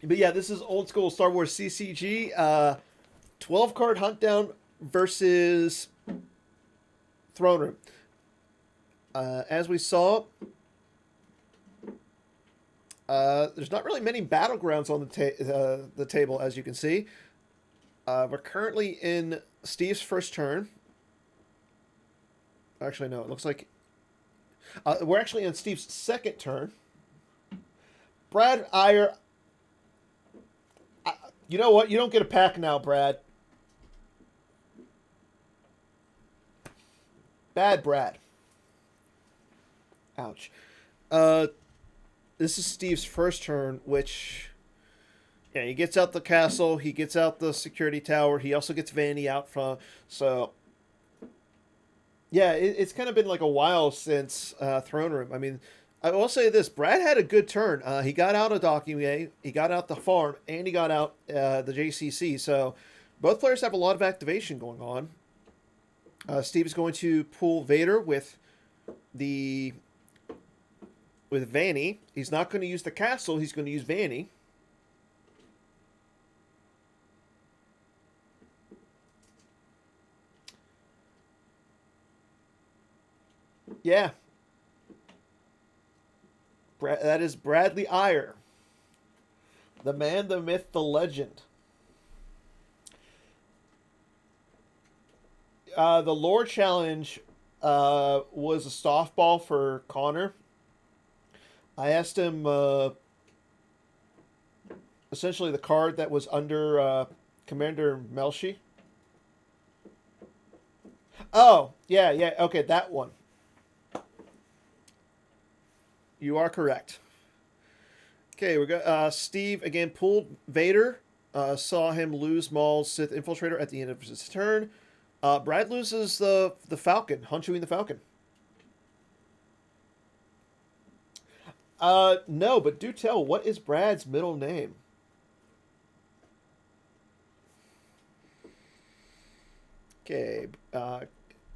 But yeah, this is old school Star Wars CCG. 12 card hunt down versus throne room. As we saw, there's not really many battlegrounds on the table, as you can see. We're currently in Steve's first turn. Actually, no, it looks like we're actually in Steve's second turn. Brad Iyer, you know what? You don't get a pack now, Brad. Bad Brad. Ouch. Uh, this is Steve's first turn, which yeah, he gets out the castle, he gets out the security tower, he also gets Vanny out front. So yeah, it's kind of been like a while since Throne Room. I mean, I will say this: Brad had a good turn. He got out of Docking Way, he got out the farm, and he got out the JCC. So both players have a lot of activation going on. Steve is going to pull Vader the with Vanny. He's not going to use the castle. He's going to use Vanny. Yeah, that is Bradley Iyer, the man, the myth, the legend. The lore challenge was a softball for Connor. I asked him essentially the card that was under Commander Melshi. Oh, yeah, yeah, okay, that one. You are correct. Okay, we got Steve again pulled Vader. Saw him lose Maul's Sith Infiltrator at the end of his turn. Brad loses the Falcon, Hunchewing the Falcon. No, but do tell, what is Brad's middle name? Okay,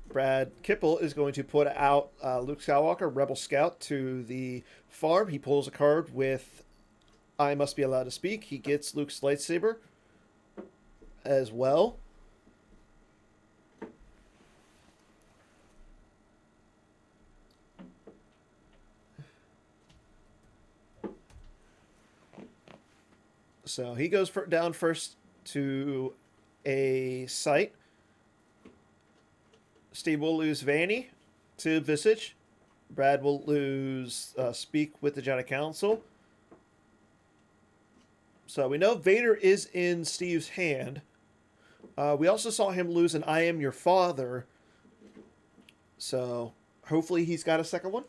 Brad Kippel is going to put out Luke Skywalker, Rebel Scout, to the farm. He pulls a card with I must be allowed to speak. He gets Luke's lightsaber as well. So he goes down first to a site. Steve will lose Vanny to Visage. Brad will lose Speak with the Jedi Council. So we know Vader is in Steve's hand. We also saw him lose an I Am Your Father. So hopefully he's got a second one.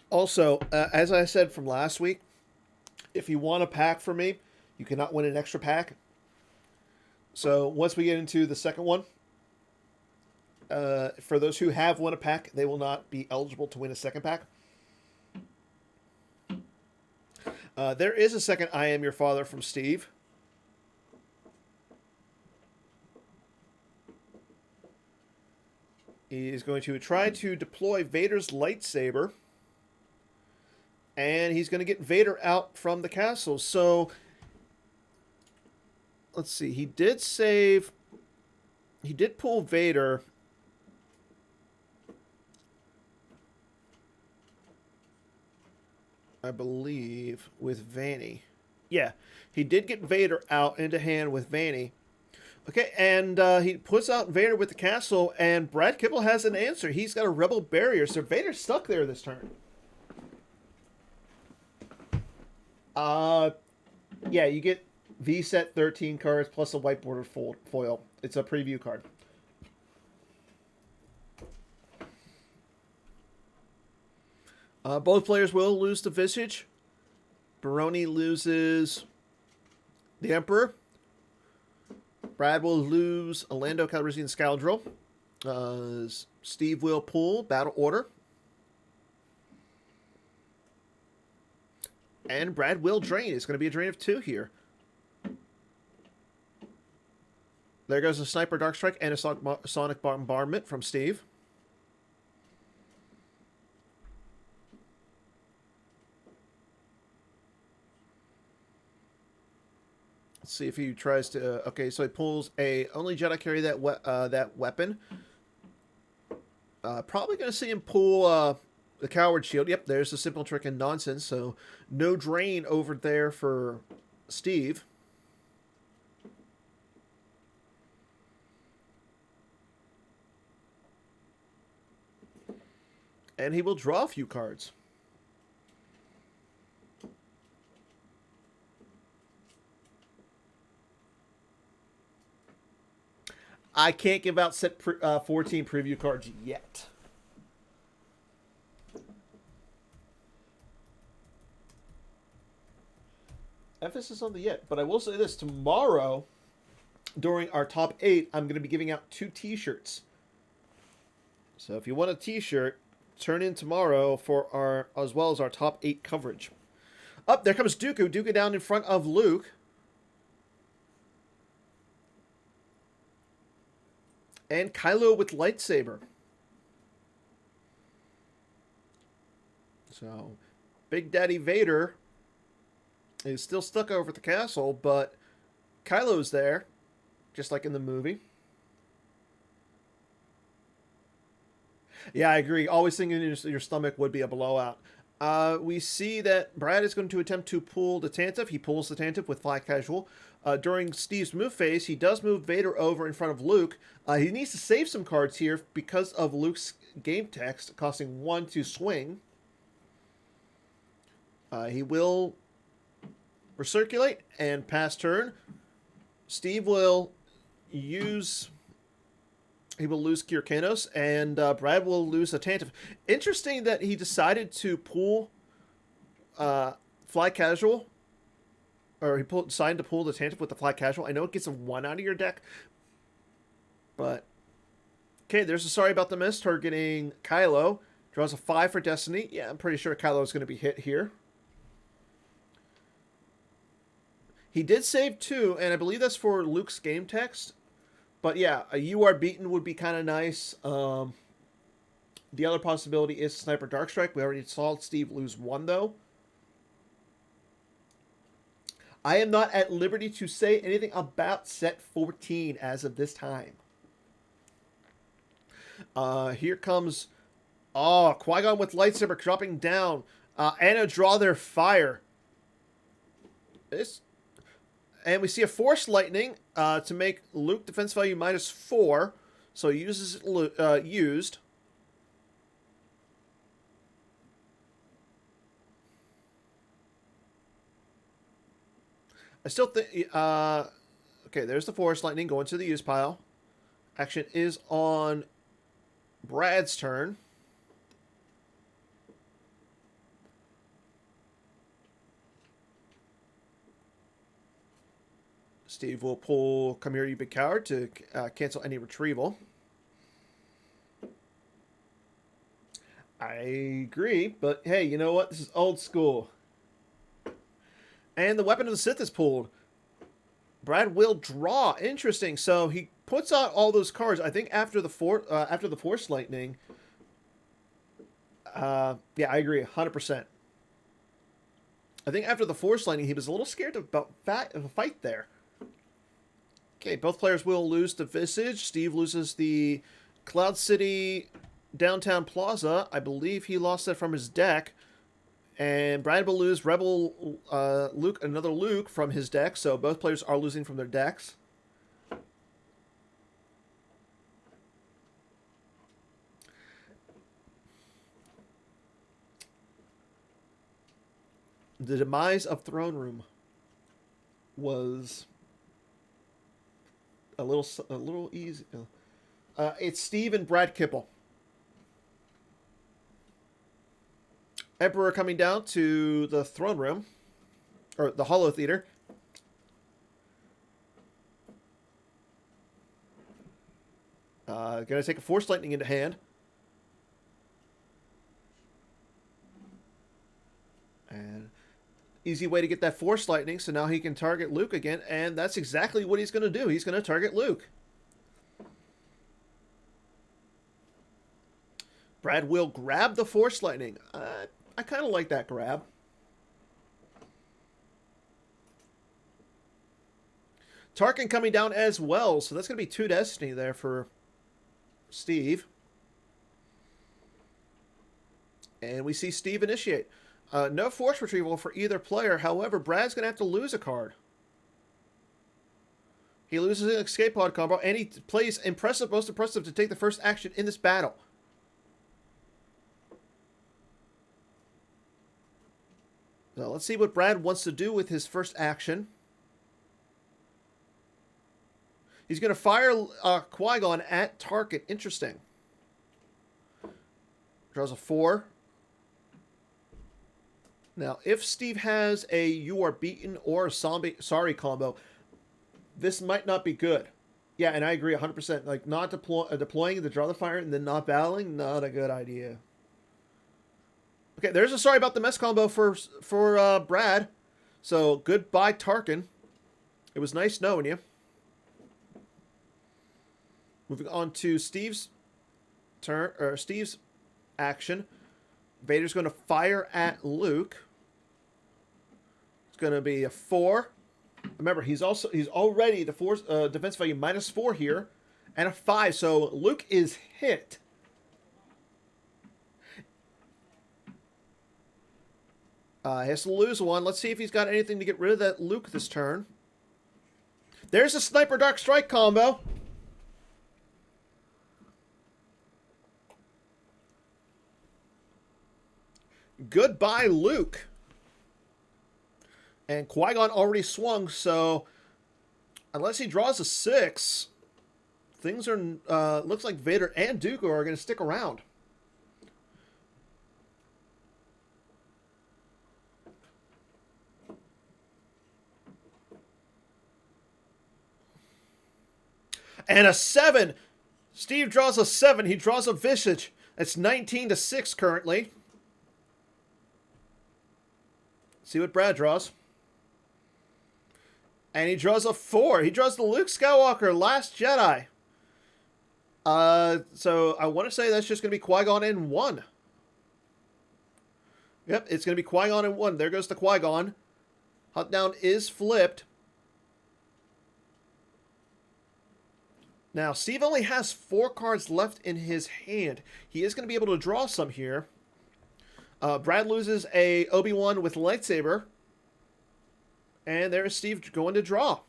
Also, as I said from last week, if you want a pack from me, you cannot win an extra pack. So once we get into the second one, for those who have won a pack, they will not be eligible to win a second pack. There is a second I Am Your Father from Steve. He is going to try to deploy Vader's lightsaber. And he's going to get Vader out from the castle. So, let's see. He did save. He did pull Vader. I believe with Vanny. Yeah, he did get Vader out into hand with Vanny. Okay, and he puts out Vader with the castle, and Brad Kippel has an answer. He's got a rebel barrier, so Vader's stuck there this turn. Uh, yeah, you get V set 13 cards plus a white border foil. It's a preview card. Both players will lose to Visage. Baroni loses the Emperor. Brad will lose a Lando Calrissian Scoundrel. Steve will pull Battle Order. And Brad will drain. It's going to be a drain of 2 here. There goes a Sniper Dark Strike and a Sonic Bombardment from Steve. Let's see if he tries to... okay, so he pulls a... only Jedi carry that weapon. Probably going to see him pull the Coward Shield. Yep, there's the Simple Trick and Nonsense. So no drain over there for Steve. And he will draw a few cards. I can't give out set 14 preview cards yet. Emphasis on the yet. But I will say this. Tomorrow, during our top 8, I'm going to be giving out 2 t-shirts. So if you want a t-shirt, turn in tomorrow for our, as well as our top 8 coverage. Up, there comes Dooku. Dooku down in front of Luke. And Kylo with lightsaber. So, Big Daddy Vader is still stuck over at the castle, but Kylo's there, just like in the movie. Yeah, I agree. Always thinking your stomach would be a blowout. We see that Brad is going to attempt to pull the Tantive. He pulls the Tantive with Fly Casual. During Steve's move phase, he does move Vader over in front of Luke. He needs to save some cards here because of Luke's game text, costing 1 to swing. He will recirculate and pass turn. Steve will use... he will lose Kyrkanos, and Brad will lose a Tantive. Interesting that he decided to pull Fly Casual, or he decided to pull the Tantive with the Fly Casual. I know it gets a 1 out of your deck, but... okay, there's a Sorry About the Miss targeting Kylo. Draws a 5 for Destiny. Yeah, I'm pretty sure Kylo is going to be hit here. He did save 2, and I believe that's for Luke's game text. But yeah, a You Are Beaten would be kind of nice. The other possibility is Sniper Dark Strike. We already saw Steve lose 1, though. I am not at liberty to say anything about set 14 as of this time. Here comes... oh, Qui-Gon with lightsaber dropping down. Anna draw their fire. And we see a Force Lightning to make Luke defense value -4. So he uses it used. I still think... okay, there's the Force Lightning going to the use pile. Action is on Brad's turn. Steve will pull Come Here, You Big Coward to cancel any retrieval. I agree, but hey, you know what? This is old school. And the Weapon of the Sith is pulled. Brad will draw. Interesting. So he puts out all those cards. I think after the Force Lightning. Yeah, I agree, 100%. I think after the Force Lightning, he was a little scared of a fight there. Okay, both players will lose the Visage. Steve loses the Cloud City Downtown Plaza. I believe he lost that from his deck. And Brad will lose Rebel Luke, another Luke from his deck. So both players are losing from their decks. The demise of Throne Room was a little easy. It's Steve and Brad Kippel. Emperor coming down to the Throne Room, or the Hollow Theater. Gonna take a Force Lightning into hand. And easy way to get that Force Lightning, so now he can target Luke again, and that's exactly what he's going to do. He's going to target Luke. Brad will grab the Force Lightning. I kind of like that grab. Tarkin coming down as well, so that's going to be 2 Destiny there for Steve. And we see Steve initiate. No Force Retrieval for either player. However, Brad's going to have to lose a card. He loses an Escape Pod combo, and he plays Impressive, Most Impressive to take the first action in this battle. So let's see what Brad wants to do with his first action. He's going to fire Qui-Gon at Tarkin. Interesting. Draws a 4. Now, if Steve has a You Are Beaten or a Sorry combo, this might not be good. Yeah, and I agree 100%. Like, not deploying to draw the fire and then not battling, not a good idea. Okay, there's a Sorry About the Mess combo for Brad. So, goodbye, Tarkin. It was nice knowing you. Moving on to Steve's turn, or Steve's action. Vader's going to fire at Luke. It's going to be a 4. Remember, he's already the force defense value -4 here, and a 5. So Luke is hit. He has to lose 1. Let's see if he's got anything to get rid of that Luke this turn. There's a Sniper Dark Strike combo. Goodbye, Luke. And Qui-Gon already swung, so unless he draws a 6, things are looks like Vader and Dooku are going to stick around. And a 7. Steve draws a 7. He draws a Visage. It's 19-6 currently. See what Brad draws. And he draws a 4. He draws the Luke Skywalker, Last Jedi. So I want to say that's just going to be Qui-Gon in 1. Yep, it's going to be Qui-Gon in 1. There goes the Qui-Gon. Hunt down is flipped. Now, Steve only has 4 cards left in his hand. He is going to be able to draw some here. Brad loses a Obi-Wan with lightsaber. And there's Steve going to draw.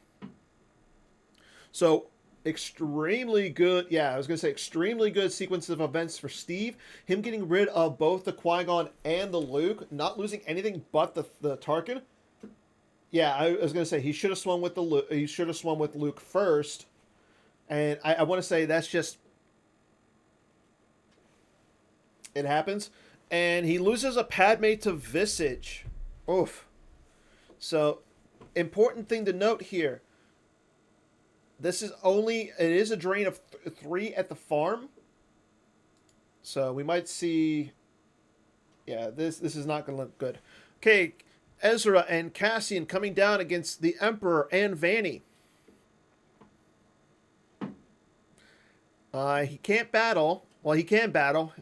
So, extremely good. Yeah, I was going to say extremely good sequence of events for Steve. Him getting rid of both the Qui-Gon and the Luke. Not losing anything but the Tarkin. Yeah, I was going to say he should have swung with Luke first. And I want to say that's just... It happens. And he loses a Padme to Visage. Oof. So, important thing to note here. This is it is a drain of 3 at the farm. So, we might see... Yeah, this is not going to look good. Okay, Ezra and Cassian coming down against the Emperor and Vanny. He can't battle. Well, he can battle.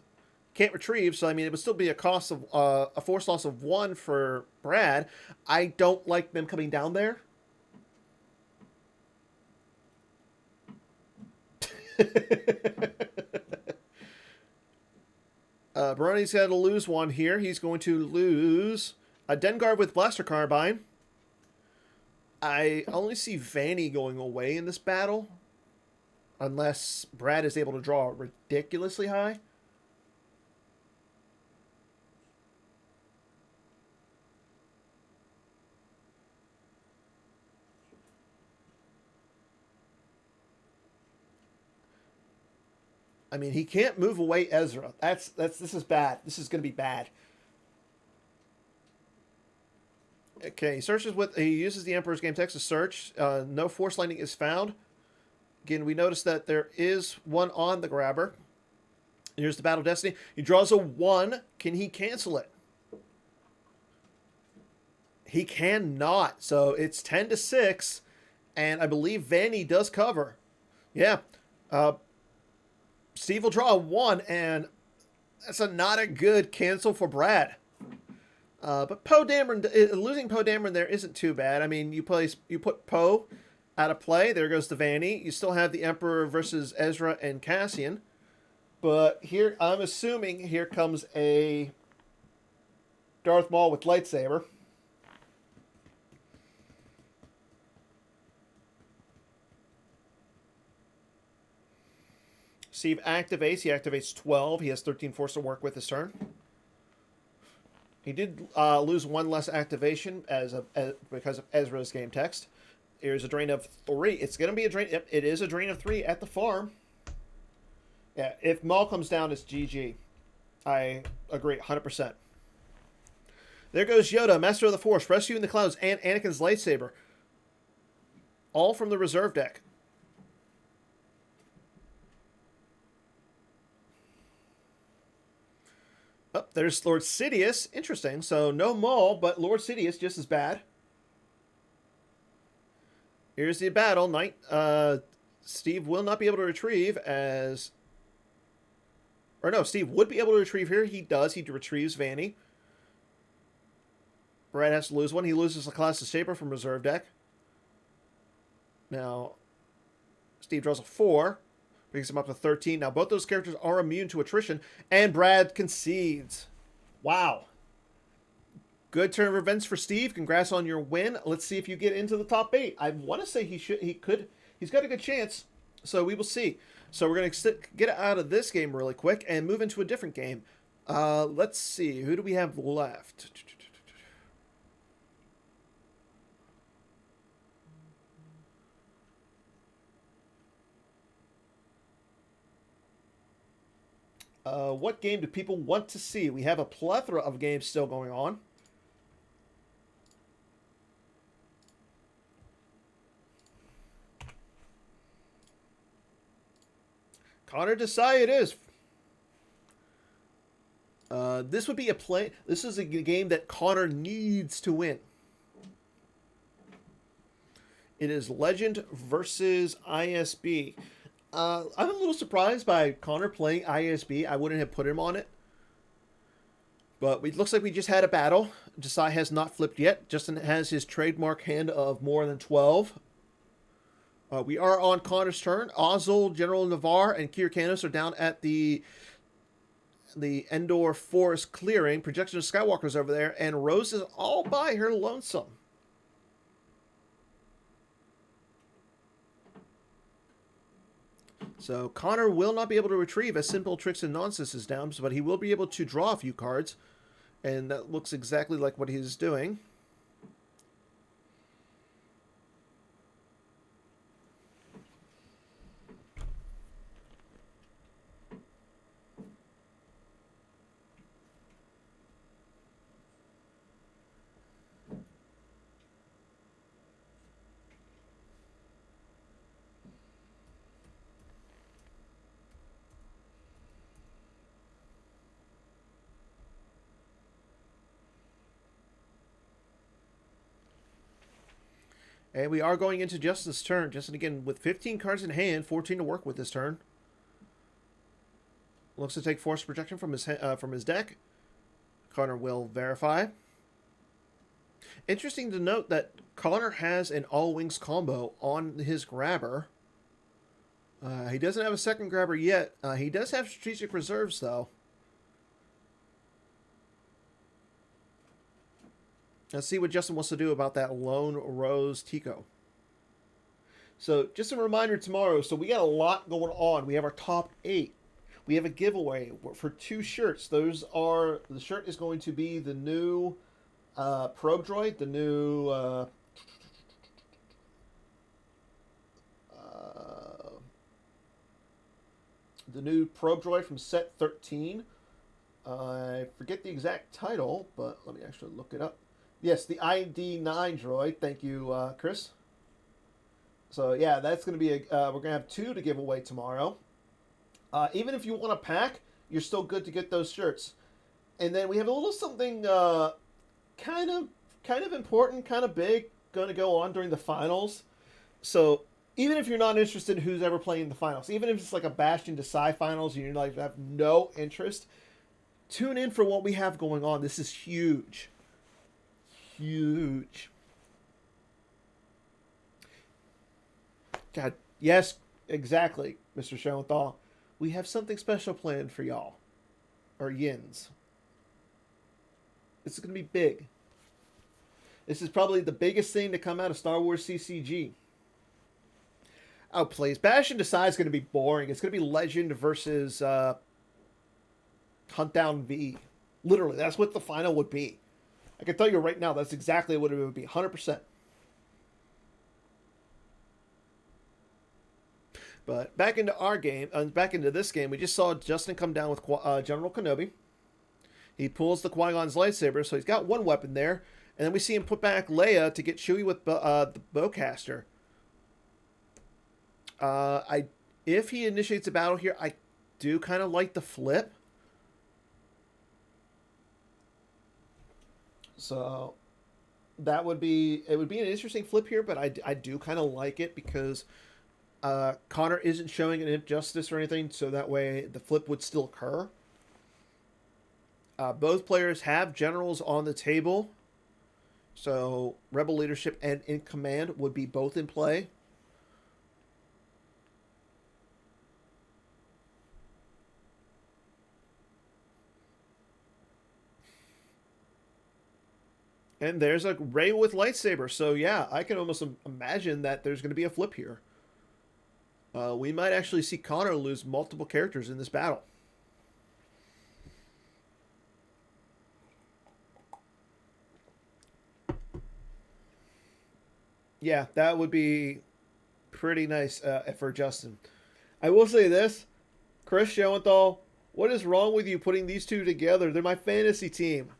Can't retrieve, so I mean it would still be a cost of a force loss of 1 for Brad. I don't like them coming down there. Baroni's got to lose 1 here. He's going to lose a Dengar with Blaster Carbine. I only see Vanny going away in this battle, unless Brad is able to draw ridiculously high. I mean, he can't move away Ezra. This is bad. This is going to be bad. Okay, he uses the Emperor's game text to search. No Force Lightning is found. Again, we notice that there is 1 on the grabber. Here's the Battle of Destiny. He draws a 1. Can he cancel it? He cannot. So it's 10-6. And I believe Vanny does cover. Yeah. Steve will draw a 1. And That's not a good cancel for Brad. But Poe Dameron, losing Poe Dameron there isn't too bad. I mean, you put Poe out of play. There goes the Vanny. You still have the Emperor versus Ezra and Cassian. But here, I'm assuming here comes a Darth Maul with lightsaber. Steve activates. He activates 12. He has 13 force to work with this turn. He did lose one less activation because of Ezra's game text. Here's a drain of 3. It's going to be a drain. Yep, it is a drain of 3 at the farm. Yeah, if Maul comes down, it's GG. I agree, 100%. There goes Yoda, Master of the Force, Rescuing the Clouds, and Anakin's lightsaber. All from the reserve deck. Oh, there's Lord Sidious. Interesting. So no Maul, but Lord Sidious just as bad. Here's the battle. Knight. Steve will not be able to retrieve as... Or no, Steve would be able to retrieve here. He does. He retrieves Vanny. Brad has to lose one. He loses the class of Saber from reserve deck. Now, Steve draws a 4. Brings him up to 13. Now, both those characters are immune to attrition. And Brad concedes. Wow. Good turn of events for Steve. Congrats on your win. Let's see if you get into the top 8. I want to say he could. He's got a good chance. So we will see. So we're going to get out of this game really quick and move into a different game. Let's see. Who do we have left? What game do people want to see? We have a plethora of games still going on. Connor Desai it is. This would be a play. This is a game that Connor needs to win. It is Legend versus ISB. I'm a little surprised by Connor playing ISB. I wouldn't have put him on it. But it looks like we just had a battle. Desai has not flipped yet. Justin has his trademark hand of more than 12. We are on Connor's turn. Ozzel, General Navarre, and Kier Canos are down at the Endor Forest clearing. Projection of Skywalker's over there. And Rose is all by her lonesome. So Connor will not be able to retrieve as Simple Tricks and Nonsense is down, but he will be able to draw a few cards. And that looks exactly like what he's doing. And we are going into Justin's turn. Justin, again, with 15 cards in hand, 14 to work with this turn. Looks to take Force Protection from his deck. Connor will verify. Interesting to note that Connor has an All-Wings combo on his grabber. He doesn't have a second grabber yet. He does have Strategic Reserves, though. Let's see what Justin wants to do about that Lone Rose Tico. So, just a reminder tomorrow. So, we got a lot going on. We have our top 8. We have a giveaway for 2 shirts. The shirt is going to be the new Probe Droid, the new Probe Droid from set 13. I forget the exact title, but let me actually look it up. Yes, the ID9 droid. Thank you, Chris. So, yeah, that's going to be we're going to have 2 to give away tomorrow. Even if you want a pack, you're still good to get those shirts. And then we have a little something kind of important, kind of big, going to go on during the finals. So, even if you're not interested in who's ever playing the finals, even if it's like a Bastion Desai finals and you're like have no interest, tune in for what we have going on. This is huge. Huge. God, yes, exactly, Mr. Schoenthal. We have something special planned for y'all. Or yins. This is going to be big. This is probably the biggest thing to come out of Star Wars CCG. Oh, please. Bash and Decide is going to be boring. It's going to be Legend versus Hunt Down V. Literally, that's what the final would be. I can tell you right now, that's exactly what it would be. 100%. But back into our game, back into this game, we just saw Justin come down with General Kenobi. He pulls the Qui-Gon's lightsaber, so he's got one weapon there. And then we see him put back Leia to get Chewie with the bowcaster. If he initiates a battle here, I do kind of like the flip. So that would be, it would be an interesting flip here, but I do kind of like it because Connor isn't showing an injustice or anything, so that way the flip would still occur. Both players have generals on the table, so Rebel leadership and in command would be both in play. And there's a Rey with lightsaber, so yeah, I can almost imagine that there's going to be a flip here. We might actually see Connor lose multiple characters in this battle. Yeah, that would be pretty nice for Justin. I will say this, Chris Schoenthal, what is wrong with you putting these two together? They're my fantasy team.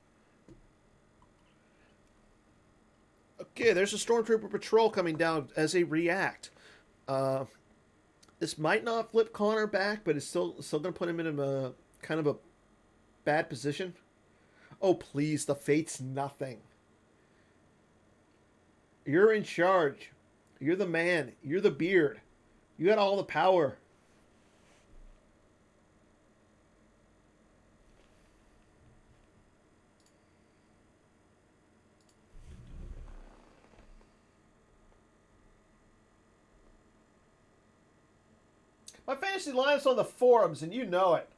Okay, there's a Stormtrooper patrol coming down as a react. This might not flip Connor back, but it's still going to put him in a kind of a bad position. Oh, please, the fate's nothing. You're in charge. You're the man. You're the beard. You got all the power. My fantasy lineup's on the forums, and you know it.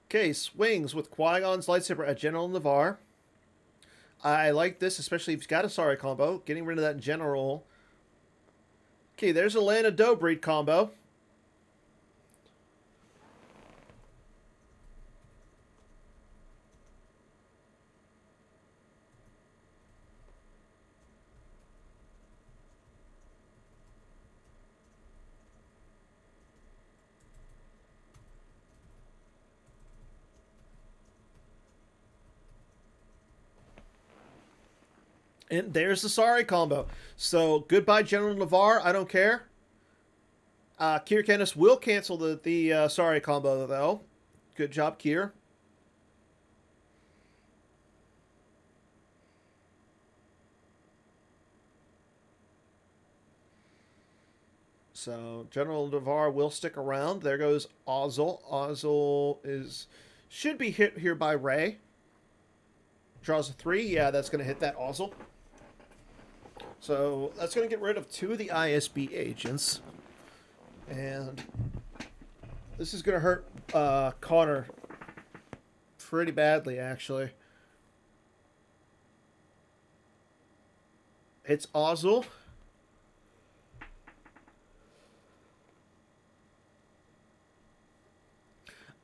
Okay, swings with Qui-Gon's lightsaber at General Navarre. I like this, especially if he's got a Sorry combo. Getting rid of that General. Okay, there's a Lana Dobreed combo. And there's the Sorry combo. So goodbye, General Navarre. I don't care. Kier Canis will cancel the Sorry combo, though. Good job, Kier. So General Navarre will stick around. There goes Ozzel. Ozzel should be hit here by Rey. Draws a 3. Yeah, that's going to hit that Ozzel. So that's going to get rid of 2 of the ISB agents. And this is going to hurt Connor pretty badly, actually. It's Ozzel.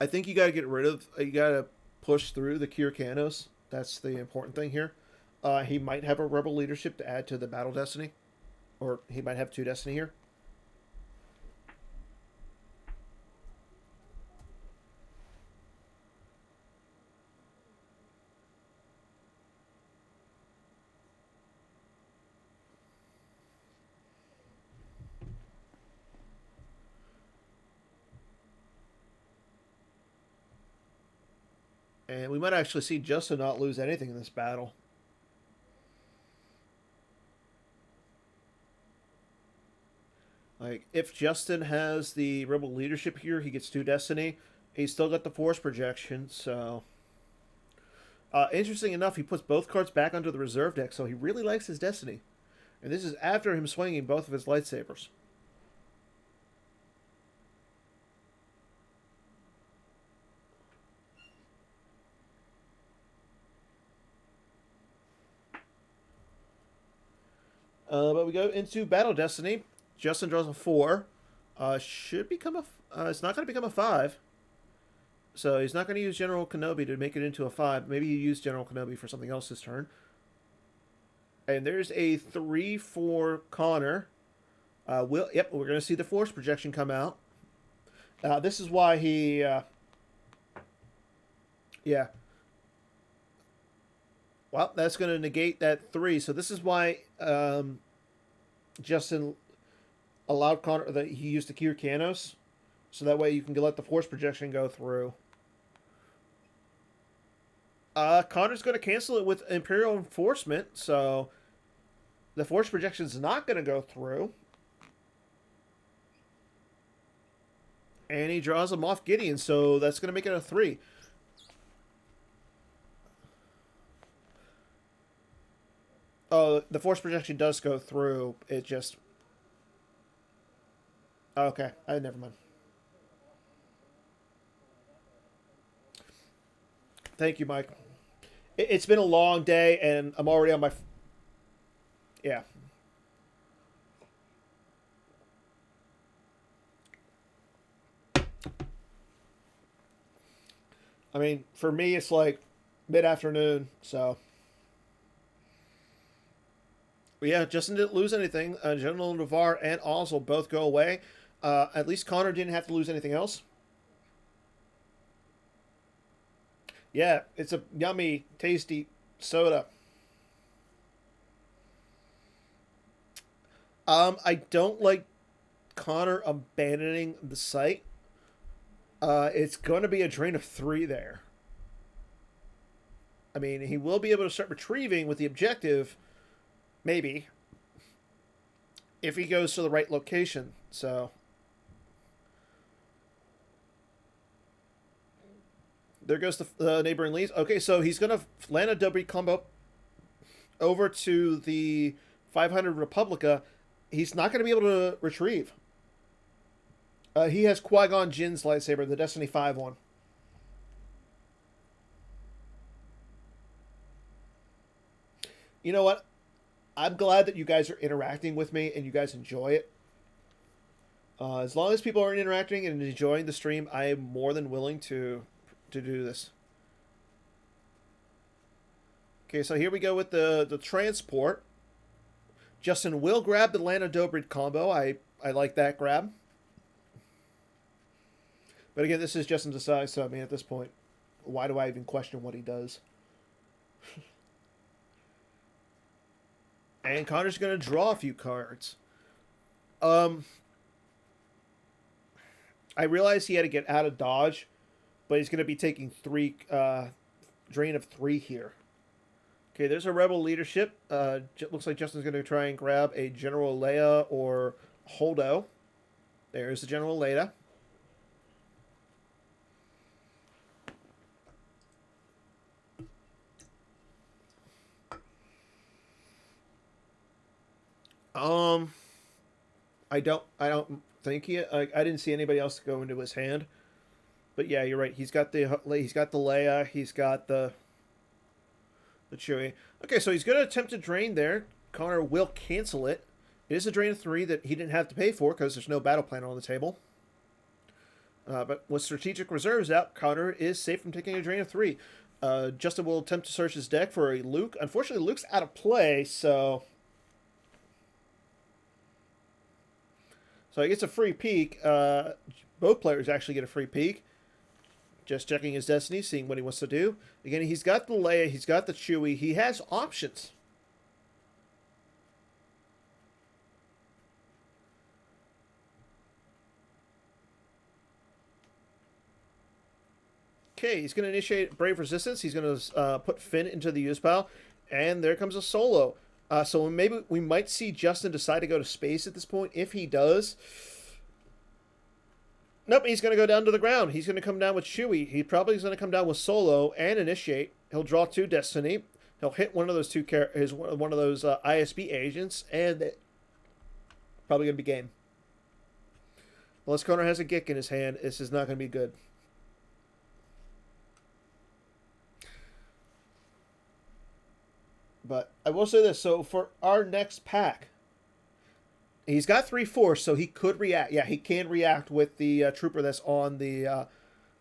I think you got to get rid of... You got to push through the Kier Canos. That's the important thing here. He might have a Rebel leadership to add to the Battle Destiny. Or he might have 2 Destiny here. And we might actually see Justin not lose anything in this battle. Like, if Justin has the Rebel leadership here, he gets 2 Destiny. He's still got the Force projection, so... interesting enough, he puts both cards back onto the reserve deck, so he really likes his Destiny. And this is after him swinging both of his lightsabers. But we go into Battle Destiny. Justin draws a 4. Should become a... it's not going to become a 5. So he's not going to use General Kenobi to make it into a 5. Maybe you use General Kenobi for something else this turn. And there's a 3 for Connor. Yep, we're going to see the Force projection come out. This is why he... yeah. Well, that's going to negate that 3. So this is why Justin allowed Connor that he used the Kier Canos. So that way you can let the Force projection go through. Connor's going to cancel it with Imperial Enforcement. So the Force projection is not going to go through. And he draws a Moff Gideon. So that's going to make it a 3. Oh, the Force projection does go through. It just... okay, never mind. Thank you, Mike. It's been a long day, and I'm already on my... yeah. I mean, for me, it's like mid-afternoon, so... but yeah, Justin didn't lose anything. General Navarre and Oz will both go away. At least Connor didn't have to lose anything else. Yeah, it's a yummy, tasty soda. I don't like Connor abandoning the site. It's going to be a drain of 3 there. I mean, he will be able to start retrieving with the objective, maybe, if he goes to the right location. So there goes the neighboring leads. Okay, so he's going to land a Dobry combo over to the 500 Republica. He's not going to be able to retrieve. He has Qui-Gon Jinn's lightsaber, the Destiny 5 one. You know what? I'm glad that you guys are interacting with me and you guys enjoy it. As long as people are interacting and enjoying the stream, I am more than willing to do this. Okay, so here we go with the transport. Justin will grab the Lana Dobrid combo. I like that grab. But again, this is Justin Desai, so I mean, at this point, why do I even question what he does? And Connor's going to draw a few cards. I realized he had to get out of dodge, but he's going to be taking 3, drain of 3 here. Okay, there's a Rebel leadership. Looks like Justin's going to try and grab a General Leia or Holdo. There's the General Leia. I don't think I didn't see anybody else go into his hand. But yeah, you're right. He's got the Leia. He's got the Chewie. Okay, so he's going to attempt to drain there. Connor will cancel it. It is a drain of 3 that he didn't have to pay for because there's no battle plan on the table. But with strategic reserves out, Connor is safe from taking a drain of 3. Justin will attempt to search his deck for a Luke. Unfortunately, Luke's out of play, so he gets a free peek. Both players actually get a free peek. Just checking his destiny, seeing what he wants to do. Again, he's got the Leia, he's got the Chewie. He has options. Okay, he's going to initiate Brave Resistance. He's going to put Finn into the use pile. And there comes a Solo. So maybe we might see Justin decide to go to space at this point. If he does, nope, he's going to go down to the ground. He's going to come down with Chewie. He probably is going to come down with Solo and Initiate. He'll draw 2 Destiny. He'll hit one of those one of those ISB agents, and probably going to be game. Unless Connor has a Gick in his hand, this is not going to be good. But I will say this. So for our next pack, he's got 3 Force, so he could react. Yeah, he can react with the trooper that's on the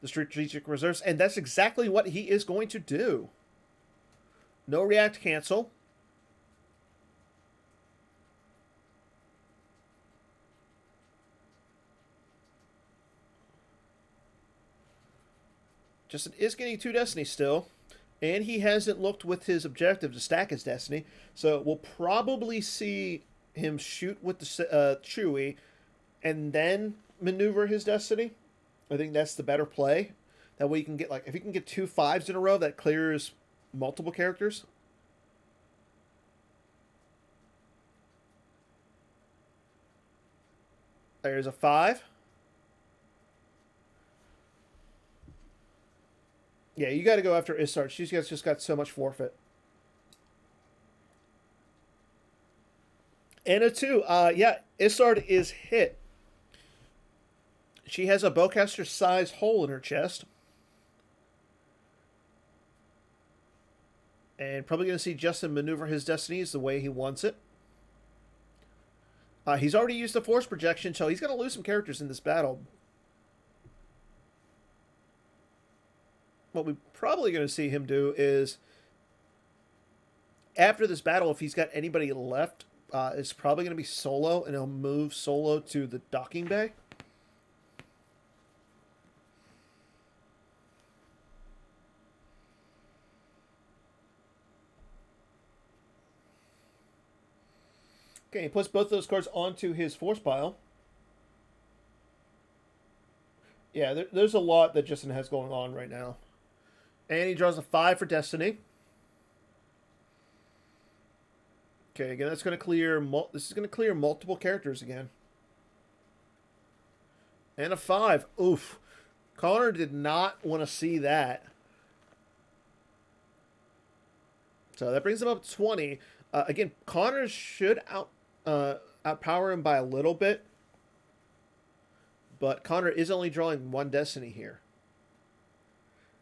strategic reserves, and that's exactly what he is going to do. No react cancel. Justin is getting 2 Destiny still, and he hasn't looked with his objective to stack his Destiny, so we'll probably see him shoot with the Chewie and then maneuver his Destiny. I think that's the better play. That way you can get, like, if he can get 2 5s in a row, that clears multiple characters. There's a 5. Yeah, you got to go after Isard. She's just got so much forfeit. And a 2. Yeah, Isard is hit. She has a bowcaster-sized hole in her chest. And probably going to see Justin maneuver his destinies the way he wants it. He's already used the force projection, so he's going to lose some characters in this battle. What we're probably going to see him do is, after this battle, if he's got anybody left, it's probably going to be Solo, and he'll move Solo to the docking bay. Okay, he puts both those cards onto his force pile. Yeah, there's a lot that Justin has going on right now. And he draws a 5 for Destiny. Okay, again, that's going to clear. This is going to clear multiple characters again. And a 5. Oof. Connor did not want to see that. So that brings him up to 20. Again, Connor should outpower him by a little bit. But Connor is only drawing 1 Destiny here.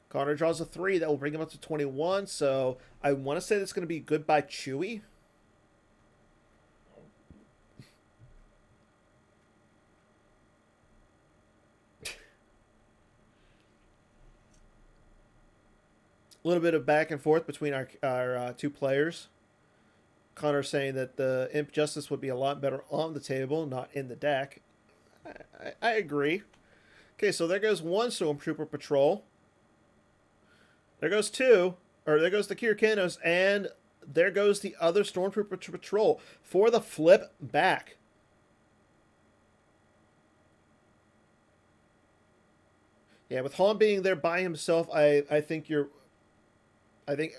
Connor draws a 3. That will bring him up to 21. So I want to say that's going to be goodbye Chewie. A little bit of back and forth between our 2 players. Connor saying that the Imp Justice would be a lot better on the table, not in the deck. I agree. Okay, so there goes 1 Stormtrooper Patrol. There goes 2. Or there goes the Kirkanos, and there goes the other Stormtrooper Patrol for the flip back. Yeah, with Han being there by himself, I think you're... I think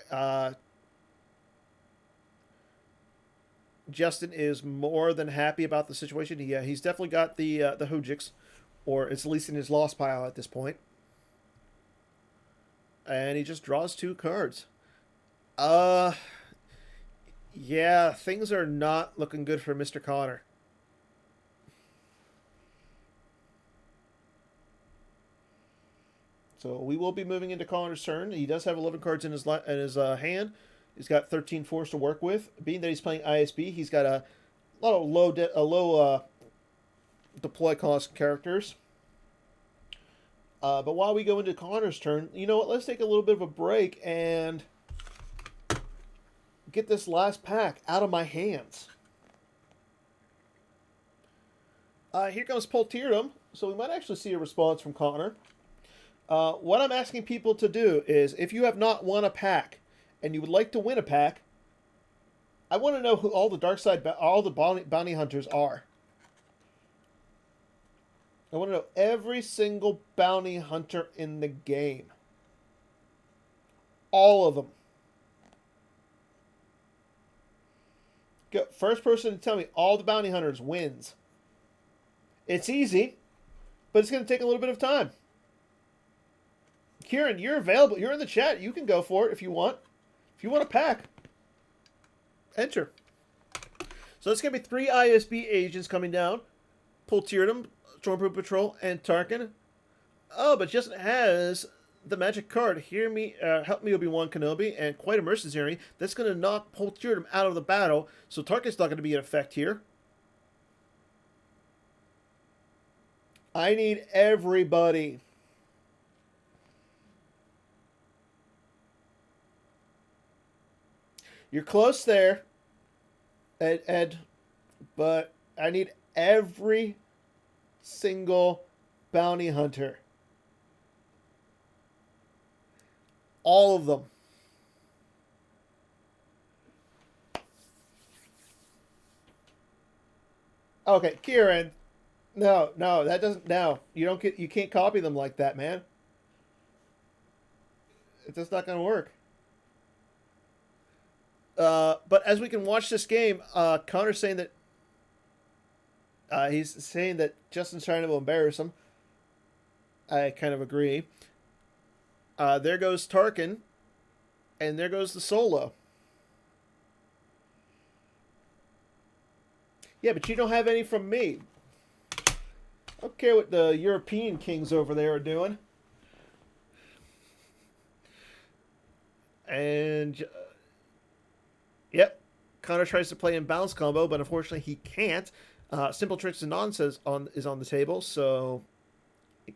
Justin is more than happy about the situation. Yeah, he's definitely got the Hojiks, or it's at least in his lost pile at this point. And he just draws 2 cards. Yeah, things are not looking good for Mr. Connor. So we will be moving into Connor's turn. He does have 11 cards in his hand. He's got 13 force to work with. Being that he's playing ISB, he's got a lot of low deploy cost characters. But while we go into Connor's turn, you know what? Let's take a little bit of a break and get this last pack out of my hands. Here comes Polteerdom. So we might actually see a response from Connor. What I'm asking people to do is, if you have not won a pack and you would like to win a pack, I want to know who all the bounty hunters are. I want to know every single bounty hunter in the game. All of them. Go, first person to tell me all the bounty hunters wins. It's easy, but it's going to take a little bit of time. Kieran, you're available. You're in the chat. You can go for it if you want. If you want a pack, enter. So it's going to be 3 ISB agents coming down. Pultirdum, Stormtroop Patrol, and Tarkin. Oh, but Justin has the magic card. Hear me, help me, Obi-Wan Kenobi, and quite a mercenary. That's going to knock Pultirdum out of the battle. So Tarkin's not going to be in effect here. I need everybody. You're close there, Ed, but I need every single bounty hunter. All of them. Okay, Kieran. No, that doesn't. No, you can't copy them like that, man. It's just not gonna work. But as we can watch this game, Connor's saying that he's saying that Justin's trying to embarrass him. I kind of agree. There goes Tarkin, and there goes the Solo. Yeah, but you don't have any from me. I don't care what the European kings over there are doing. And yep, Connor tries to play in bounce combo, but unfortunately he can't. Simple Tricks and Nonsense is on the table, so a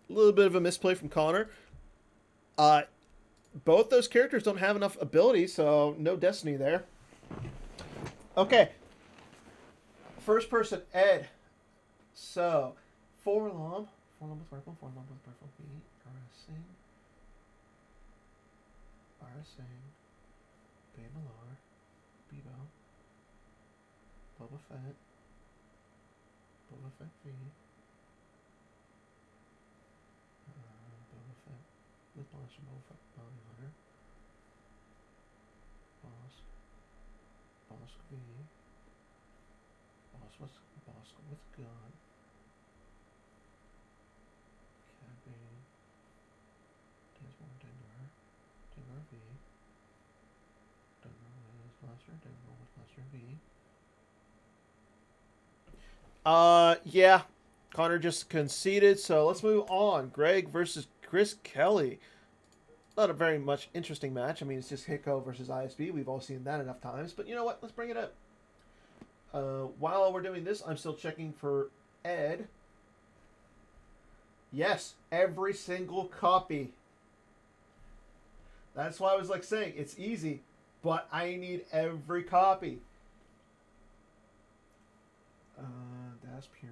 little bit of a misplay from Connor. Both those characters don't have enough ability, so no destiny there. Okay. First person, Ed. So, Forlom with rifle, RSing, Babelar, Bebo, Boba Fett V, Boba Fett with Blaster, Boba Fett Bounty Hunter, Boss V, Boss with gun, Cabby, Desmond Dengar V, Dengar with Blaster V. Yeah. Connor just conceded, so let's move on. Greg versus Chris Kelly. Not a very much interesting match. I mean, it's just Hiko versus ISB. We've all seen that enough times. But you know what? Let's bring it up. While we're doing this, I'm still checking for Ed. Yes, every single copy. That's why I was like saying it's easy, but I need every copy. That's pure.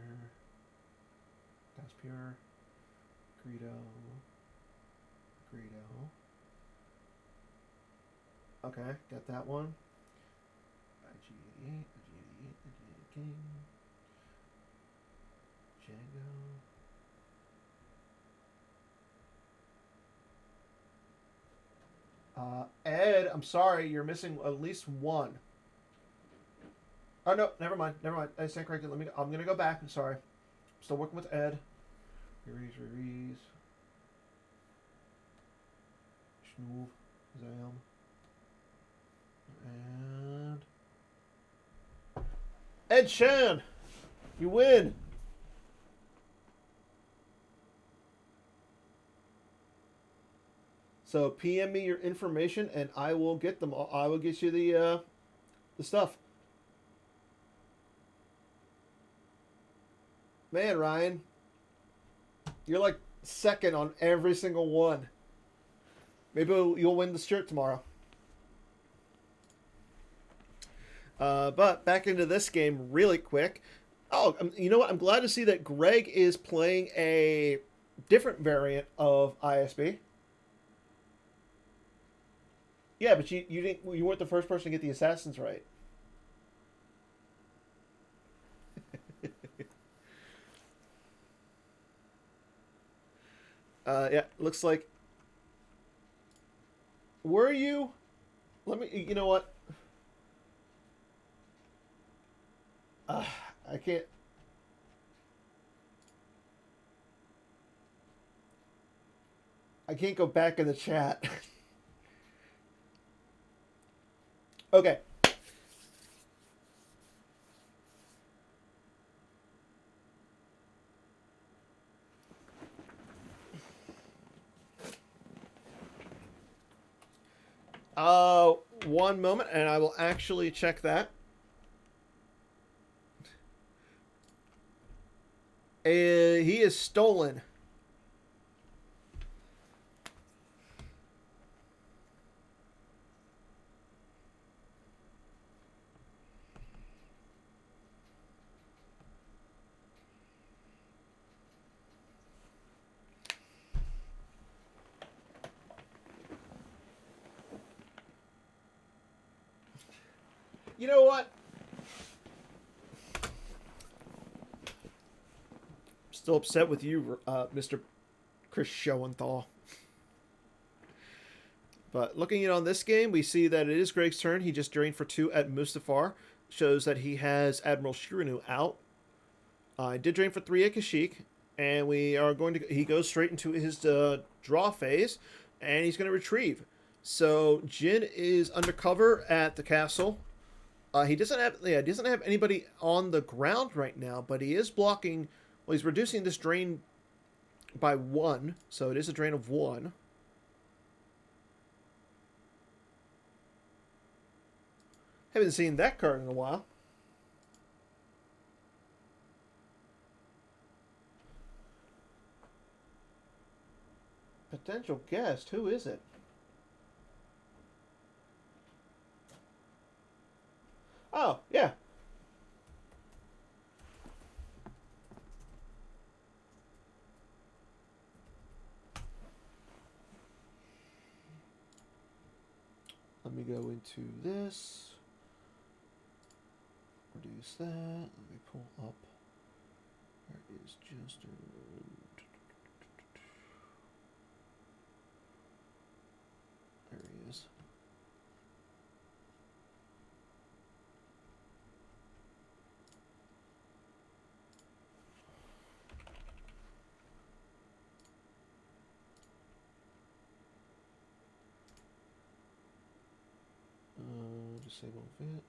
Greedo. Okay, got that one. IG88, IG88 King. Django. Ed, I'm sorry, you're missing at least one. Oh no, never mind. I stand corrected. I'm gonna go back. I'm sorry. I'm still working with Ed. Reese. Schnoov. Zam. And Ed Shan, you win. So PM me your information, and I will get them. I will get you the stuff. Man, Ryan, you're like second on every single one. Maybe you'll win the shirt tomorrow. But back into this game really quick. Oh, you know what? I'm glad to see that Greg is playing a different variant of ISB. Yeah, but you weren't the first person to get the assassins right. Yeah, looks like. Were you? You know what? Uh, I can't. I can't go back in the chat. Okay. Uh, one moment, and I will actually check that. He is stolen. You know what? Still upset with you, Mr. Chris Schoenthal. But looking in on this game, we see that it is Greg's turn. He just drained for 2 at Mustafar. Shows that he has Admiral Shirinu out. I did drain for 3 at Kashyyyk. And we are going to... He goes straight into his draw phase. And he's going to retrieve. So Jin is undercover at the castle. He doesn't have anybody on the ground right now. But he is blocking... Well, he's reducing this drain by 1. So it is a drain of 1. Haven't seen that card in a while. Potential guest. Who is it? Oh, yeah. Let me go into this. Reduce that. Let me pull up. Where is Justin? There he is. Disable fit.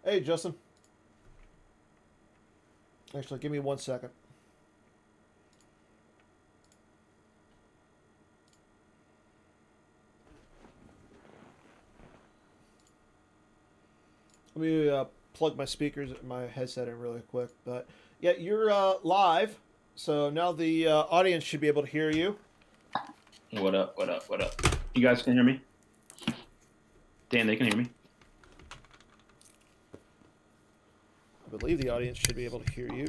Hey, Justin. Actually, give me 1 second. Let me plug my speakers, my headset in really quick. But yeah, you're live, so now the audience should be able to hear you. What up? What up? What up? You guys can hear me? Dan, they can hear me. I believe the audience should be able to hear you.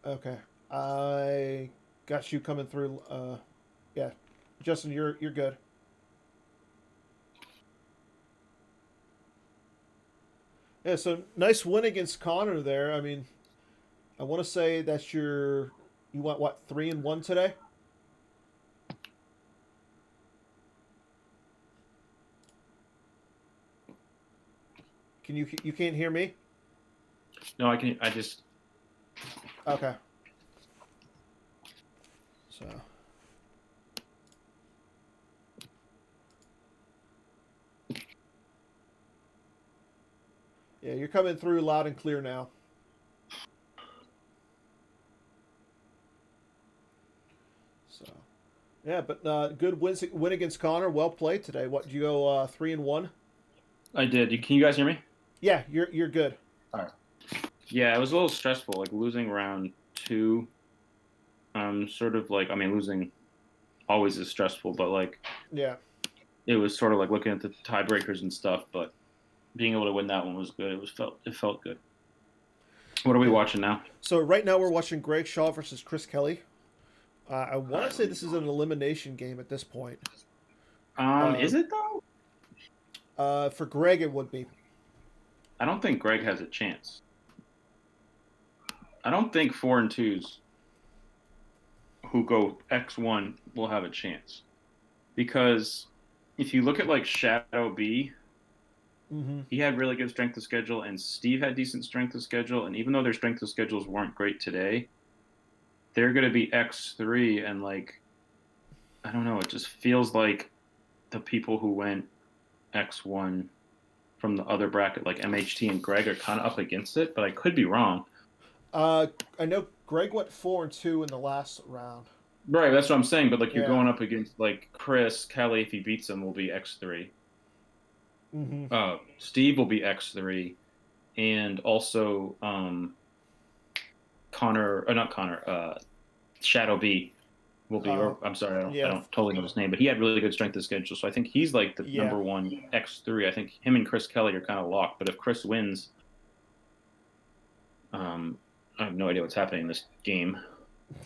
Okay, I got you coming through. Yeah, Justin, you're good. Yeah, so nice win against Connor there. I mean, I want to say that's you went what 3-1 today. You can't hear me? No, I can. I just. Okay. So. Yeah, you're coming through loud and clear now. So. Yeah, but good win against Connor. Well played today. What, did you go 3-1? I did. Can you guys hear me? Yeah, you're good. All right. Yeah, it was a little stressful. Like losing round 2. Sort of like, I mean, losing always is stressful, but like. Yeah. It was sort of like looking at the tiebreakers and stuff, but being able to win that one was good. It felt good. What are we watching now? So right now we're watching Greg Shaw versus Chris Kelly. I want to say this is an elimination game at this point. Is it though? For Greg, it would be. I don't think Greg has a chance. I don't think 4 and 2s who go X1 will have a chance. Because if you look at like Shadow B, Mm-hmm. he had really good strength of schedule, and Steve had decent strength of schedule. And even though their strength of schedules weren't great today, they're going to be X3. And like, I don't know, it just feels like the people who went X1 from the other bracket, like MHT and Greg, are kind of up against it, but I could be wrong. I know Greg went 4-2 in the last round. Right, that's what I'm saying. But like, you're Yeah. going up against like Chris Kelly. If he beats him, will be X3. Mm-hmm. Steve will be X3, and also Connor, or not Connor, Shadow B will be. Or I'm sorry, I Yeah. don't totally know his name, but he had really good strength of schedule. So I think he's like the Yeah. number one X3. I think him and Chris Kelly are kind of locked. But if Chris wins, I have no idea what's happening in this game.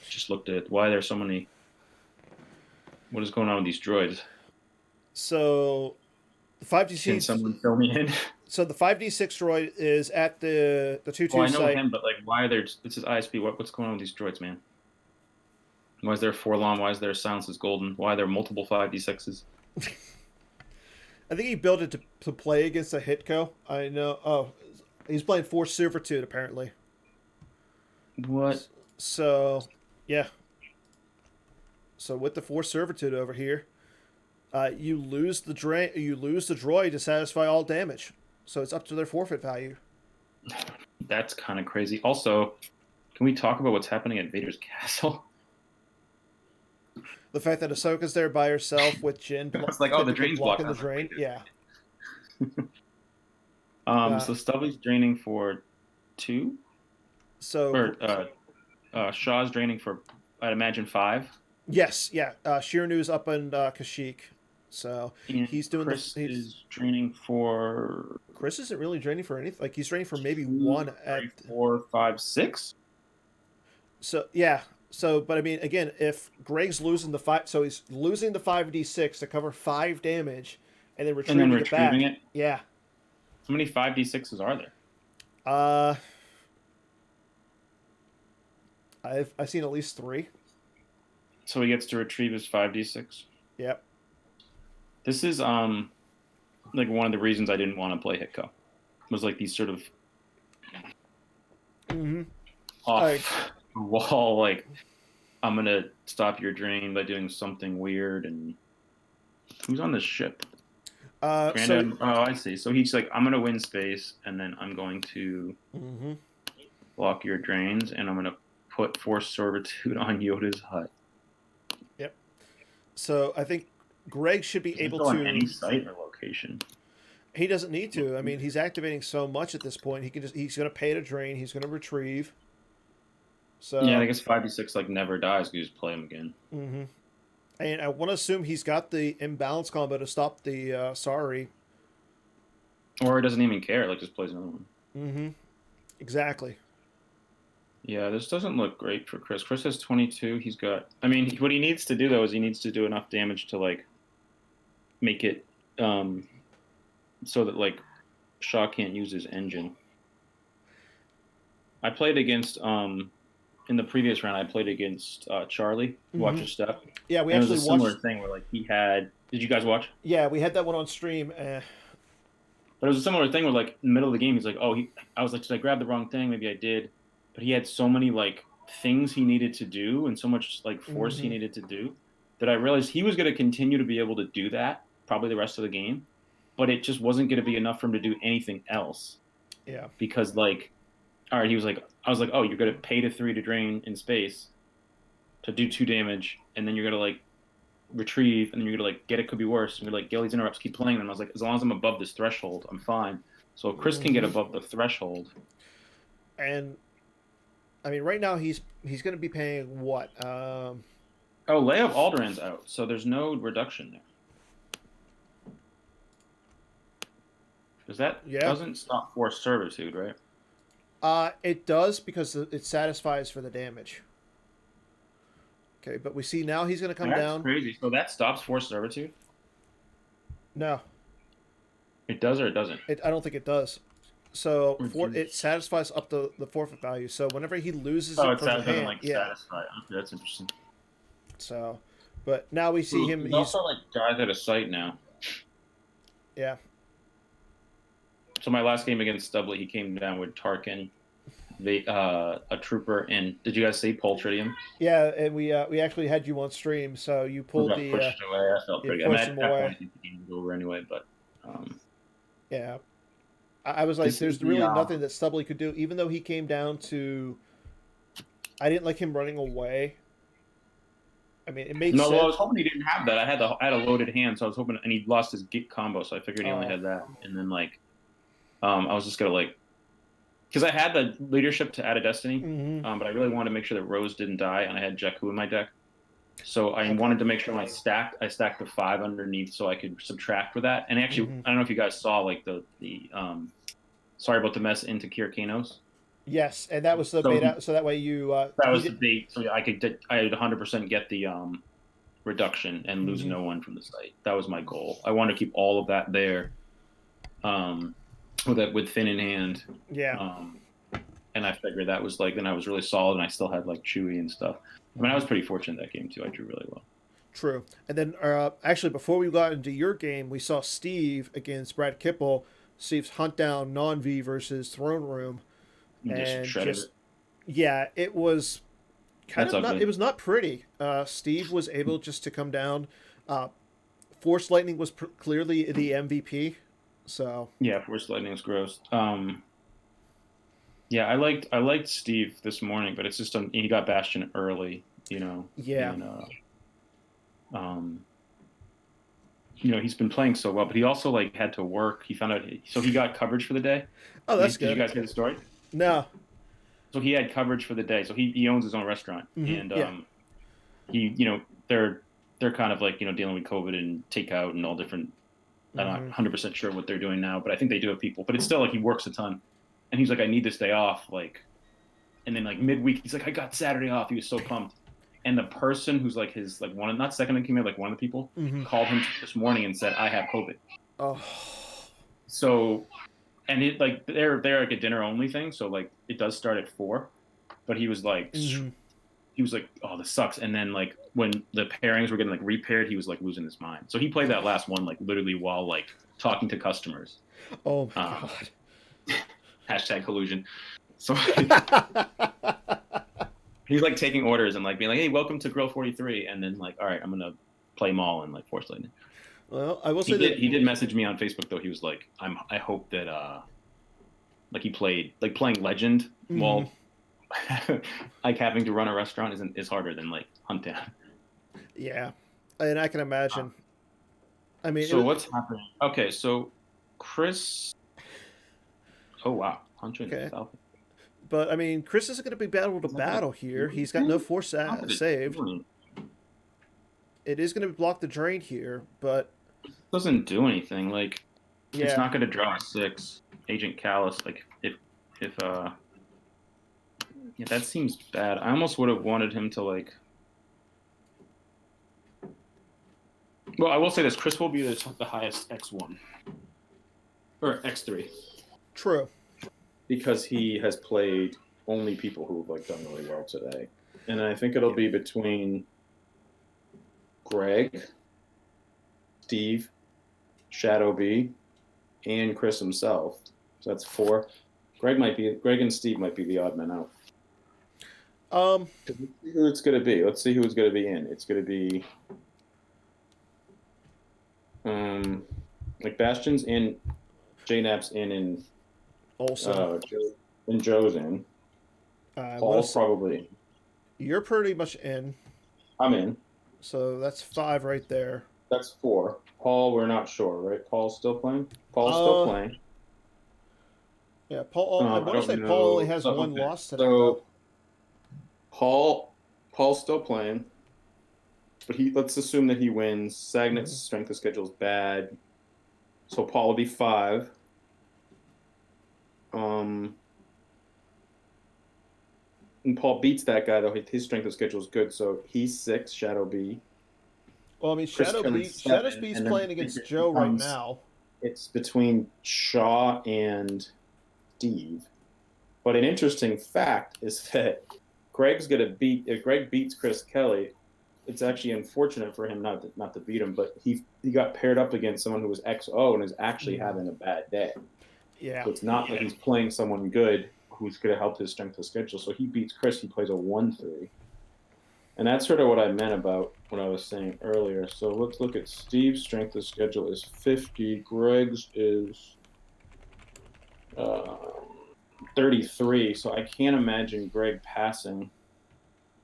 Just looked at why there's so many. What is going on with these droids? So the Can 5D6. someone fill me in? So the 5D6 droid is at the 2-2 Well, I know site. him, but like, why are there? This is ISP. What's going on with these droids, man? Why is there 4-LOM? Why is there silence is golden? Why are there multiple 5D6s? I think he built it to play against a Hitco. I know. Oh, he's playing Force Servitude apparently. What? So, yeah. So with the Force Servitude over here, you lose the droid to satisfy all damage. So it's up to their forfeit value. That's kind of crazy. Also, can we talk about what's happening at Vader's castle? The fact that Ahsoka's there by herself with Jin It's like, oh, the drain's blocked. blocking the drain. Yeah. So Stubby's draining for 2, So or Shaw's draining for, I'd imagine, 5. yes, yeah. Shiranu's up in Kashyyyk, so And he's doing Chris the. is draining for Chris isn't really draining for anything. Like he's draining for maybe 2, one 3, 4, 5, 6. So yeah. So, but I mean, again, if Greg's losing the 5, so he's losing the 5d6 to cover 5 damage, and then retrieving, it back. Yeah. How many 5d6s are there? I've seen at least 3. So he gets to retrieve his 5d6. Yep. This is like one of the reasons I didn't want to play Hitco. Was like these sort of off wall, like, I'm gonna stop your drain by doing something weird. And who's on this ship? Grandad. I see. So he's like, I'm gonna win space, and then I'm going to block your drains, and I'm gonna put Force Servitude on Yoda's hut. Yep. So I think Greg should be able to on any site or location. He doesn't need to. I mean, he's activating so much at this point. He's going to pay to drain. He's going to retrieve. So yeah, I guess 5d6 like never dies. You just play him again. Mm-hmm. And I want to assume he's got the imbalance combo to stop the sorry. Or he doesn't even care. Like just plays another one. Mm-hmm. Exactly. Yeah, this doesn't look great for Chris. Chris has 22. He's got. I mean, what he needs to do though is he needs to do enough damage to like make it so that like Shaw can't use his engine. I played against in the previous round. I played against Charlie. Watch your step. Yeah, we and actually it was a similar thing where like he had. Did you guys watch? Yeah, we had that one on stream. But it was a similar thing where like in the middle of the game, he's like, "Oh, I was like, did I grab the wrong thing? Maybe I did." But he had so many like things he needed to do and so much like force he needed to do that I realized he was going to continue to be able to do that probably the rest of the game, but it just wasn't going to be enough for him to do anything else. Yeah. Because like, all right, I was like, oh, you're going to pay to 3 to drain in space to do 2 damage, and then you're going to like retrieve, and then you're going to like get it could be worse. And you're like, get these interrupts, keep playing them. I was like, as long as I'm above this threshold, I'm fine. So if Chris can get above the threshold. And I mean, right now he's going to be paying what? Oh, Leia of Alderaan's out, so there's no reduction there. Because that doesn't stop Force Servitude, right? It does because it satisfies for the damage. Okay, but we see now he's going to come down. That's crazy. So that stops Force Servitude? No. It does or it doesn't? I don't think it does. So it satisfies up to the forfeit value. So whenever he loses Oh, it it from the doesn't hand, like yeah. satisfy. Okay, that's interesting. So, but now we see him. He's He's also like guys at a site now. yeah. So my last game against Stubley, he came down with Tarkin, a trooper, and did you guys see Poltridium? Yeah, and we actually had you on stream, so you Who pulled got the pushed away. I felt you pretty good. I mean, pushed at him that point, away. I think the game was over anyway. But Yeah, I was like, this is there's the really nothing that Stubley could do, even though he came down to. I didn't like him running away. I mean, it made no. sense. Well, I was hoping he didn't have that. I had a loaded hand, so I was hoping, and he lost his git combo, so I figured he only had that. And then like, I was just gonna like, because I had the leadership to add a Destiny, but I really wanted to make sure that Rose didn't die, and I had Jakku in my deck. So I wanted to make sure when I stacked the 5 underneath so I could subtract for that. And actually, I don't know if you guys saw like the sorry about the mess into Kirkanos. Yes, and that was the beta. So that way you. That was the bait, so I could I had 100% get the reduction and lose no one from the site. That was my goal. I wanted to keep all of that there, with Finn in hand. Yeah. And I figured that was like, then I was really solid, and I still had like Chewie and stuff. I mean, I was pretty fortunate that game too. I drew really well. True. And then actually, before we got into your game, we saw Steve against Brad Kippel. Steve's hunt down non-V versus Throne Room, and just yeah, it was kind of not. It was not pretty. Steve was able just to come down. Force Lightning was clearly the MVP. So yeah, Force Lightning is gross. Yeah, I liked Steve this morning, but it's just he got Bastion early, you know. Yeah. And, he's been playing so well, but he also like had to work. He found out, so he got coverage for the day. Oh, that's good. Did you guys hear the story? No. So he had coverage for the day. So he owns his own restaurant, and he they're kind of like dealing with COVID and takeout and all different. I'm not 100% sure what they're doing now, but I think they do have people. But it's still like he works a ton. And he's like, I need this day off, like, and then like midweek, he's like, I got Saturday off. He was so pumped. And the person who's like his like one, not second in command, like one of the people, called him this morning and said, I have COVID. Oh. So, and it like they're like a dinner only thing, so like it does start at 4, but he was like, oh, this sucks. And then like when the pairings were getting like repaired, he was like losing his mind. So he played that last one like literally while like talking to customers. Oh my god. Hashtag collusion. So he's like taking orders and like being like, "Hey, welcome to Grill 43," and then like, "All right, I'm gonna play Maul and like Force Lightning." Well, I will say that he did message me on Facebook though. He was like, I hope that like he played like playing Legend while like having to run a restaurant is harder than like Hunt Down." Yeah, and I can imagine. I mean, so what's happening? Okay, so Chris. Oh wow, 100,000. But I mean, Chris isn't going to be battle to battle here. He's got no force saved. It is going to block the drain here, but it doesn't do anything. Like it's not going to draw a 6. Agent Callus. Like if yeah, that seems bad. I almost would have wanted him to like. Well, I will say this: Chris will be the highest X1 or X3. True. Because he has played only people who have like done really well today, and I think it'll be between Greg, Steve, Shadow B, and Chris himself. So that's 4. Greg and Steve might be the odd man out. Let's see who it's gonna be. Let's see who it's gonna be in. It's gonna be like Bastion's in, JNap's in. Also, and Joe's in. Paul's probably in. You're pretty much in. I'm in. So that's 5 right there. That's 4. Paul, we're not sure, right? Paul's still playing? Paul's still playing. Yeah, Paul. I want to say Paul only has one loss today. So Paul's still playing, but let's assume that he wins. Sagnet's strength of schedule is bad, so Paul will be 5. And Paul beats that guy though. His strength of schedule is good, so he's 6. Shadow B. Well, I mean, Shadow B's playing against Joe right now. It's between Shaw and Steve. But an interesting fact is that if Greg beats Chris Kelly, it's actually unfortunate for him not to beat him, but he got paired up against someone who was XO and is actually having a bad day. Yeah. So it's not like he's playing someone good who's going to help his strength of schedule. So he beats Chris, he plays a 1-3. And that's sort of what I meant about what I was saying earlier. So let's look at Steve's strength of schedule is 50. Greg's is 33. So I can't imagine Greg passing.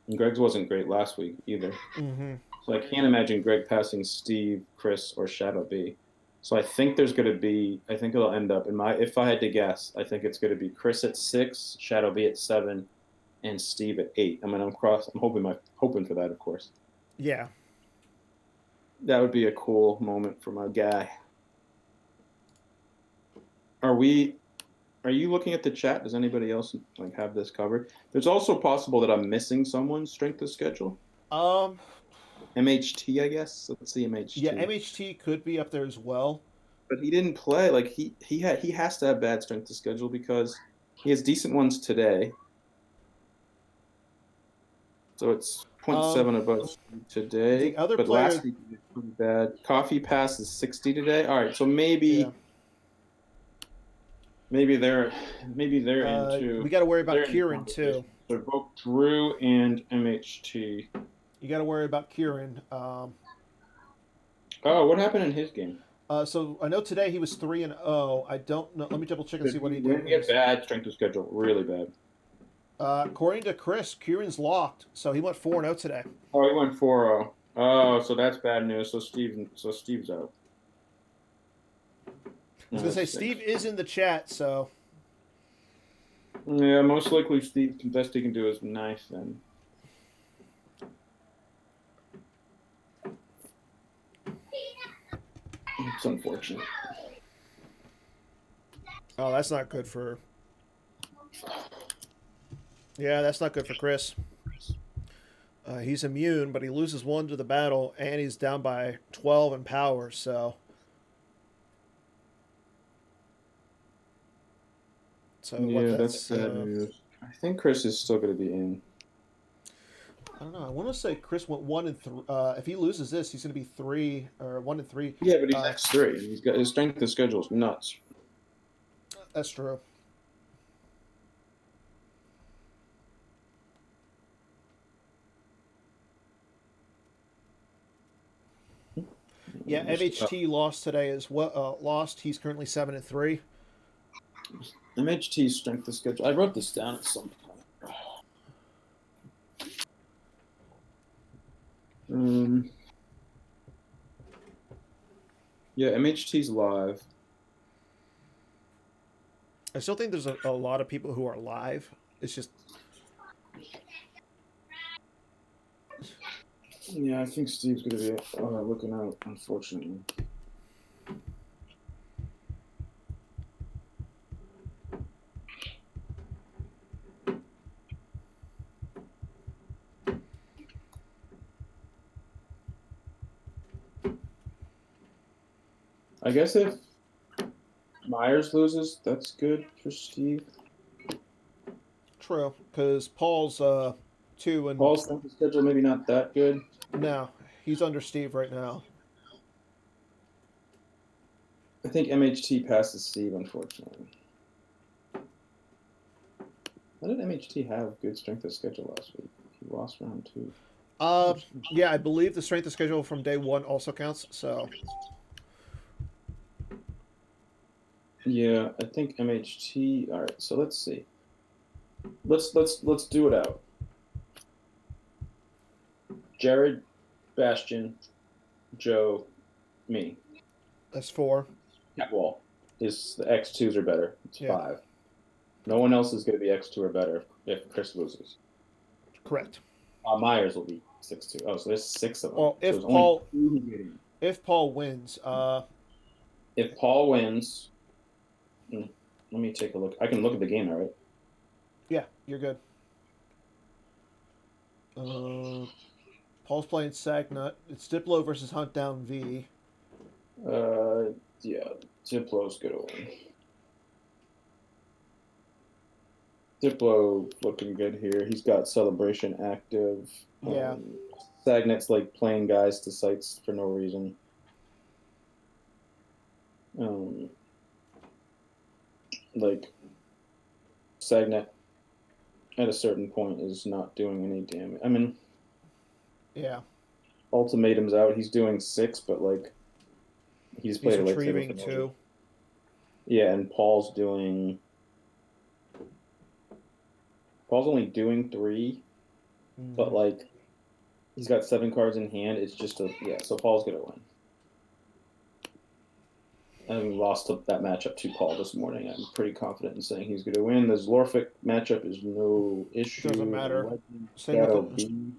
And Greg's wasn't great last week either. Mm-hmm. So I can't imagine Greg passing Steve, Chris, or Shadow B. So I think it'll end up if I had to guess, I think it's going to be Chris at 6, Shadow B at 7, and Steve at 8. I mean, I'm hoping for that, of course. Yeah. That would be a cool moment for my guy. Are you looking at the chat? Does anybody else have this covered? There's also possible that I'm missing someone's strength of schedule. MHT, I guess. Let's see MHT. Yeah, MHT could be up there as well. But he didn't play. Like he has to have bad strength of schedule because he has decent ones today. So it's 0.7 above today. The other but player... last week he was pretty bad. Coffee Pass is 60 today. All right, so maybe they're into. We got to worry about Kieran too. They're both Drew and MHT. You got to worry about Kieran. What happened in his game? So I know today he was 3-0. I don't know. Let me double check and see what he did. He had bad strength of schedule, really bad. According to Chris, Kieran's locked, so he went 4-0 today. Oh, he went 4-0. Oh, so that's bad news. So Steve's out. I was gonna say Steve is in the chat, so. Yeah, most likely Steve. The best he can do is knife then. It's unfortunate. Oh, that's not good for. Yeah, that's not good for Chris. He's immune, but he loses 1 to the battle, and he's down by 12 in power, so. That's sad news. I think Chris is still going to be in. I don't know. I want to say Chris went 1-3. If he loses this, he's going to be 1-3. Yeah, but he's X3. He's got his strength of schedule is nuts. That's true. Yeah, MHT lost today as well. He's currently 7-3. MHT's strength of schedule. I wrote this down at some point. Yeah, MHT's live. I still think there's a lot of people who are live. It's just. Yeah, I think Steve's going to be looking out, unfortunately. I guess if Myers loses, that's good for Steve. True, because Paul's 2 and. Paul's strength of schedule maybe not that good. No, he's under Steve right now. I think MHT passes Steve, unfortunately. Why did MHT have good strength of schedule last week? He lost round 2. Yeah, I believe the strength of schedule from day 1 also counts. So. Yeah, I think MHT. All right, so let's see. Let's do it out. Jared, Bastion, Joe, me. That's 4. Well, the X2s are better. It's 5. No one else is going to be X2 or better if Chris loses. Correct. Myers will be 6-2. Oh, so there's 6 of them. Well, if so Paul wins. If Paul wins, let me take a look. I can look at the game, all right? Yeah, you're good. Paul's playing Sagnut. It's Diplo versus Hunt Down V. Yeah, Diplo's gonna win. Diplo looking good here. He's got Celebration active. Yeah. Sagnet's like playing guys to sites for no reason. Like Sagnet at a certain point is not doing any damage. I mean, yeah, Ultimatum's out. He's doing 6, but like he's he's played a lightsaber retrieving for no 2. reason. Yeah, and Paul's only doing 3, but like he's got 7 cards in hand. It's just so Paul's gonna win. Having lost that matchup to Paul this morning, I'm pretty confident in saying he's going to win. This Lorfic matchup is no issue. Doesn't matter. Legend, Same with Shadow it. B.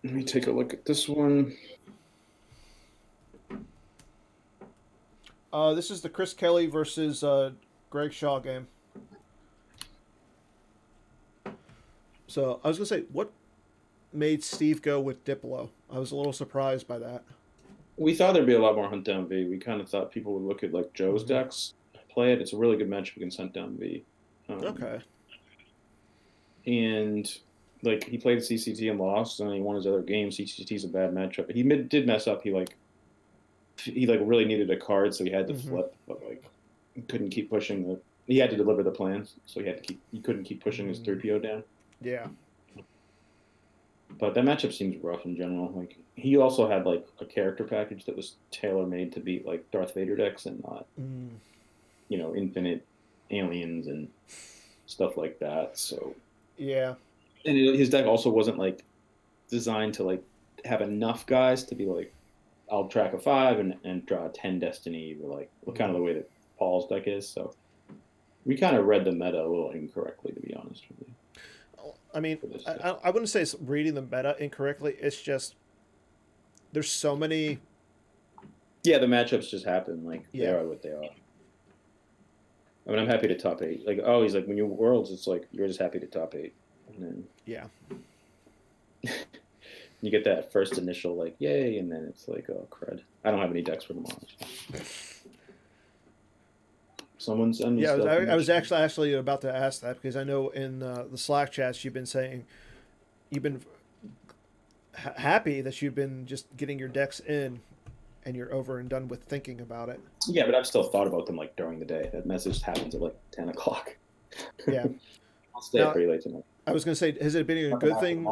Let me take a look at this one. This is the Chris Kelly versus Greg Shaw game. So I was gonna say, what made Steve go with Diplo? I was a little surprised by that. We thought there'd be a lot more Hunt Down V. We kind of thought people would look at like Joe's decks, play it. It's a really good matchup against Hunt Down V. Okay. And like he played CCG and lost, and he won his other game. CCG's a bad matchup. He did mess up. He really needed a card, so he had to flip, but like he couldn't keep pushing he had to deliver the plans, so he couldn't keep pushing his 3PO down. Yeah. But that matchup seems rough in general. Like he also had like a character package that was tailor made to beat like Darth Vader decks and not infinite aliens and stuff like that. So yeah. And his deck also wasn't like designed to like have enough guys to be like, I'll track a 5 and draw a 10 Destiny, or like kind of the way that Paul's deck is. So we kind of read the meta a little incorrectly, to be honest with you. I mean, I wouldn't say it's reading the meta incorrectly. It's just there's so many. Yeah, the matchups just happen. Like they are what they are. I mean, I'm happy to top 8. Like, he's like, when you Worlds, it's like you're just happy to top 8, and then you get that first initial like yay, and then it's like, oh crud. I don't have any decks for tomorrow. Someone's I was actually about to ask that, because I know in the Slack chats you've been saying you've been happy that you've been just getting your decks in and you're over and done with thinking about it. Yeah, but I've still thought about them like during the day. That message happens at like 10 o'clock. Yeah. I'll stay up pretty late tonight. I was going to say, has it been a good thing?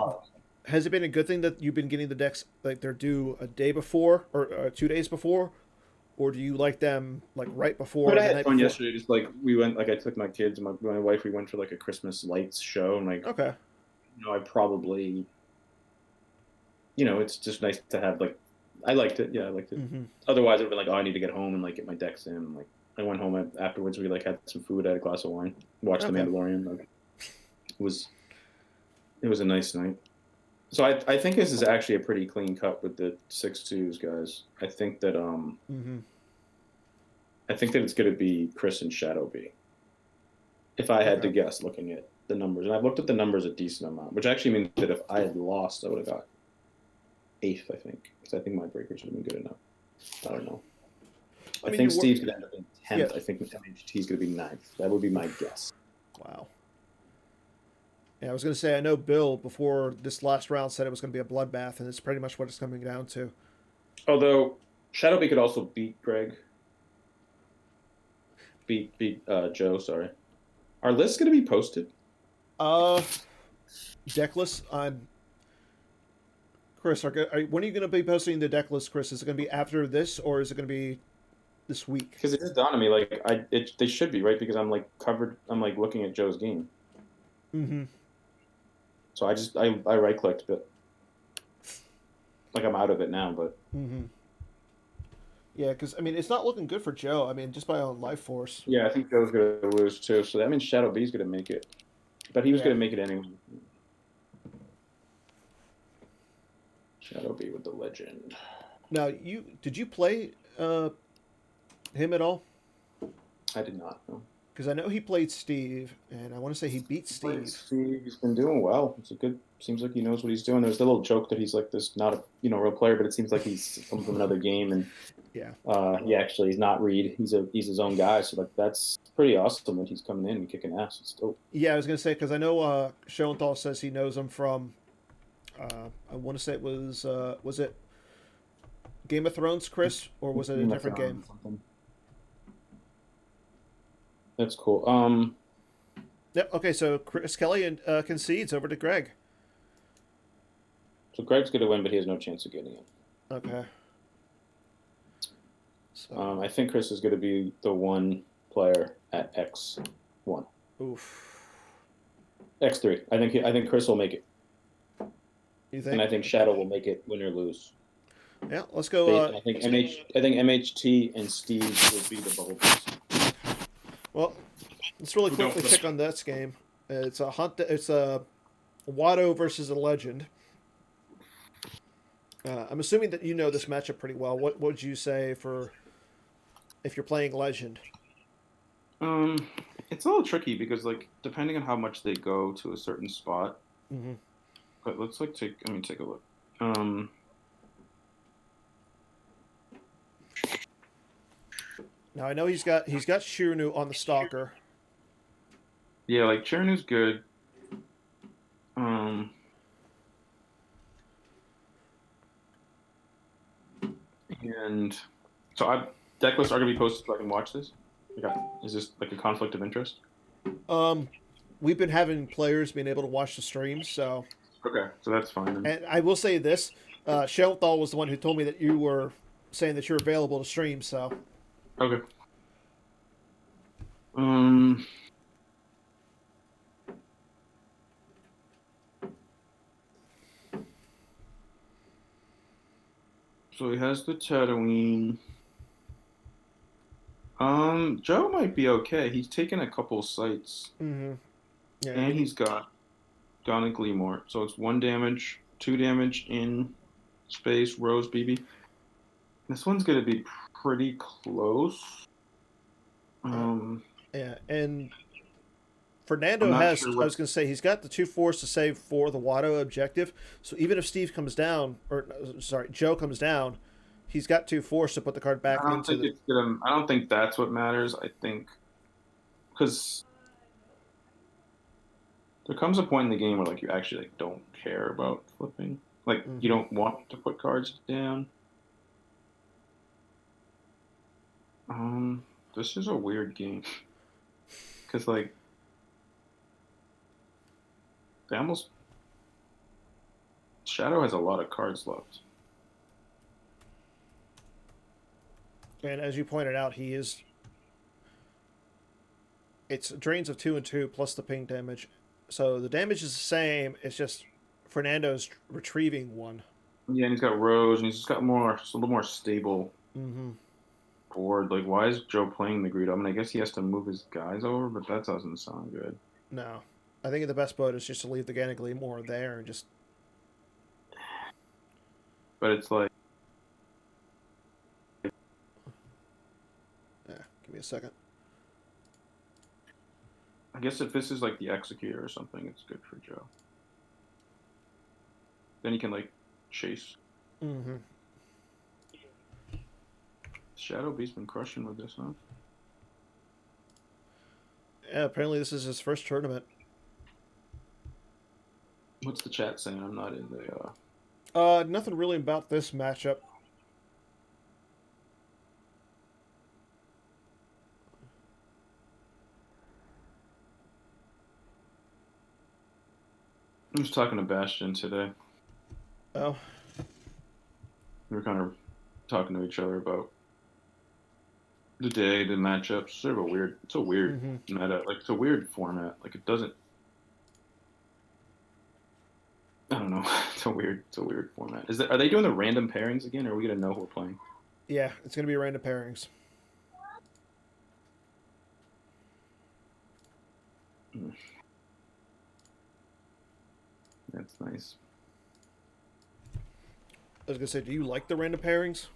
Has it been a good thing that you've been getting the decks like they're due a day before or 2 days before? Or do you like them like right before? But I had fun yesterday. Just like we went, like I took my kids and my wife. We went for like a Christmas lights show, and like, okay, I probably, it's just nice to have like, I liked it. Yeah, I liked it. Otherwise, I'd been like, I need to get home and like get my decks in. And, like I went home afterwards. We like had some food, had a glass of wine, watched The Mandalorian. Like, it was a nice night. So I think this is actually a pretty clean cut with the 6-2s, guys. I think that I think that it's going to be Chris and Shadow B. If I had to guess, looking at the numbers, and I've looked at the numbers a decent amount, which actually means that if I had lost, I would have got 8th. I think, because I think my breakers would have been good enough. I don't know. I think Steve's going to end up in 10th. Yeah. I think MHT's going to be 9th. That would be my guess. Wow. Yeah, I was going to say, I know Bill, before this last round, said it was going to be a bloodbath, and it's pretty much what it's coming down to. Although, Shadow B could also beat Greg. Beat Joe, sorry. Our list's going to be posted? Deck list? Chris, when are you going to be posting the deck list, Chris? Is it going to be after this, or is it going to be this week? Because it just dawned on me, like, they should be, right? Because I'm, like, covered, I'm, like, looking at Joe's game. So I right-clicked, but like I'm out of it now, but yeah, because I mean it's not looking good for Joe. I mean, just by on life force. Yeah, I think Joe's gonna lose too. So that means Shadow B's gonna make it, but he was gonna make it anyway. Shadow B with the legend. Now, did you play him at all? I did not. No. Because I know he played Steve, and I want to say he beat Steve. Steve, he's been doing well. It's a good. Seems like he knows what he's doing. There's the little joke that he's like this, not a real player, but it seems like he's someone from another game, and Yeah. he's not Reed. He's his own guy. So like that's pretty awesome that he's coming in and kicking ass. It's dope. Yeah, I was gonna say because I know Schoenthal says he knows him from. I want to say it was it Game of Thrones, Chris, or was it a different game? That's cool. Yep. Okay, so Chris Kelly and concedes over to Greg. So Greg's gonna win, but he has no chance of getting it. Okay. So. I think Chris is gonna be the one player at X1. Oof. X3. I think Chris will make it. You think? And I think Shadow will make it win or lose. Yeah, let's go. I think MHT and Steve will be the bubble piece. Well, let's really quickly pick on this game. It's a Watto versus a Legend. I'm assuming that you know this matchup pretty well. What would you say for if you're playing Legend? It's a little tricky because like depending on how much they go to a certain spot. Mm-hmm. But let's take a look. Now I know he's got Shirnu on the Stalker. Yeah, like Chirnu's good. And so deck lists are gonna be posted so I can watch this. Is this like a conflict of interest? We've been having players being able to watch the streams, so. Okay, so that's fine. Then. And I will say this: Shelthal was the one who told me that you were saying that you're available to stream. So. Okay. So he has the Tatooine. Joe might be okay. He's taken a couple sites. Mm-hmm. Yeah, and he's got Gonic Gleamore. So it's 1 damage, 2 damage in space, Rose BB. This one's gonna be pretty close. Yeah, and Fernando has. I was gonna say he's got the 2 force to save for the Watto objective. So even if Steve comes down, or sorry, Joe comes down, he's got 2 force to put the card back into the. I don't think that's what matters. I think because there comes a point in the game where like you actually like don't care about flipping. Like you don't want to put cards down. This is a weird game because like they almost Shadow has a lot of cards left. And as you pointed out, he is. It's drains of 2 and 2 plus the ping damage, so the damage is the same. It's just Fernando's retrieving 1. Yeah, and he's got Rose, and he's just got a little more stable board. Like, why is Joe playing the Greedo? I mean, I guess he has to move his guys over, but that doesn't sound good. No, I think the best bet is just to leave the Gonic Gleamore there and just. But it's like. Yeah, give me a second. I guess if this is like the Executor or something, it's good for Joe. Then he can like chase. Mm-hmm. Shadow Beast's been crushing with this, huh? Yeah, apparently this is his first tournament. What's the chat saying? I'm not in the. Nothing really about this matchup. I was talking to Bastion today. Oh. We were kind of talking to each other about the day, the matchups. Sort of a weird. It's a weird meta. Like it's a weird format. Like it doesn't. I don't know. It's a weird format. Are they doing the random pairings again, or are we gonna know who we're playing? Yeah, it's gonna be random pairings. That's nice. I was gonna say, do you like the random pairings?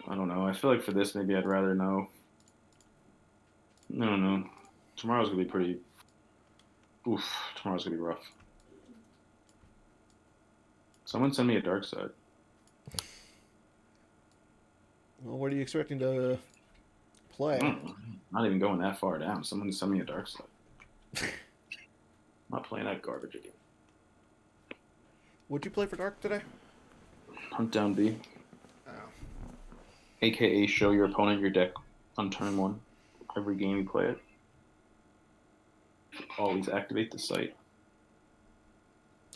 I don't know. I feel like for this, maybe I'd rather know. No, no. Tomorrow's gonna be pretty. Oof. Tomorrow's gonna be rough. Someone send me a dark side. Well, what are you expecting to play? Not even going that far down. Someone send me a dark side. I'm not playing that garbage again. What'd you play for dark today? Hunt down B. Oh. AKA show your opponent your deck on turn 1. Every game you play it. Always activate the site.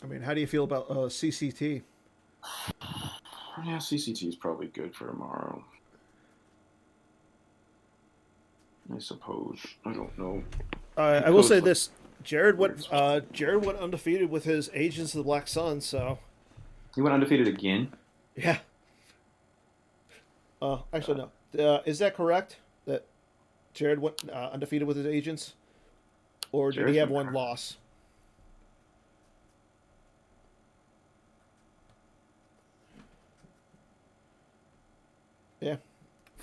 I mean, how do you feel about CCT? Yeah, CCT is probably good for tomorrow. I suppose. I don't know. I will say this: Jared went undefeated with his Agents of the Black Sun. So he went undefeated again. Yeah. Actually, no. Is that correct? That Jared went undefeated with his agents, or did he have one loss? Yeah,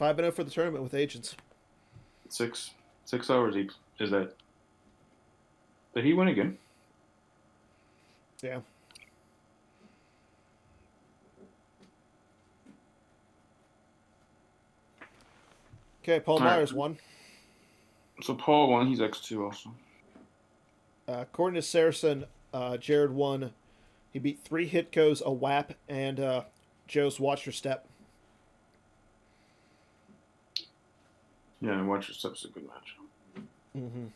5-0 for the tournament with agents. 6 hours each. Is that? Did he win again? Yeah. Okay, Paul Myers won. So Paul won. He's X2 also. According to Saracen, Jared won. He beat 3 Hitcos, a WAP, and Joe's Watch Your Step. Yeah, and Watch Your Step's a good match. Mm-hmm.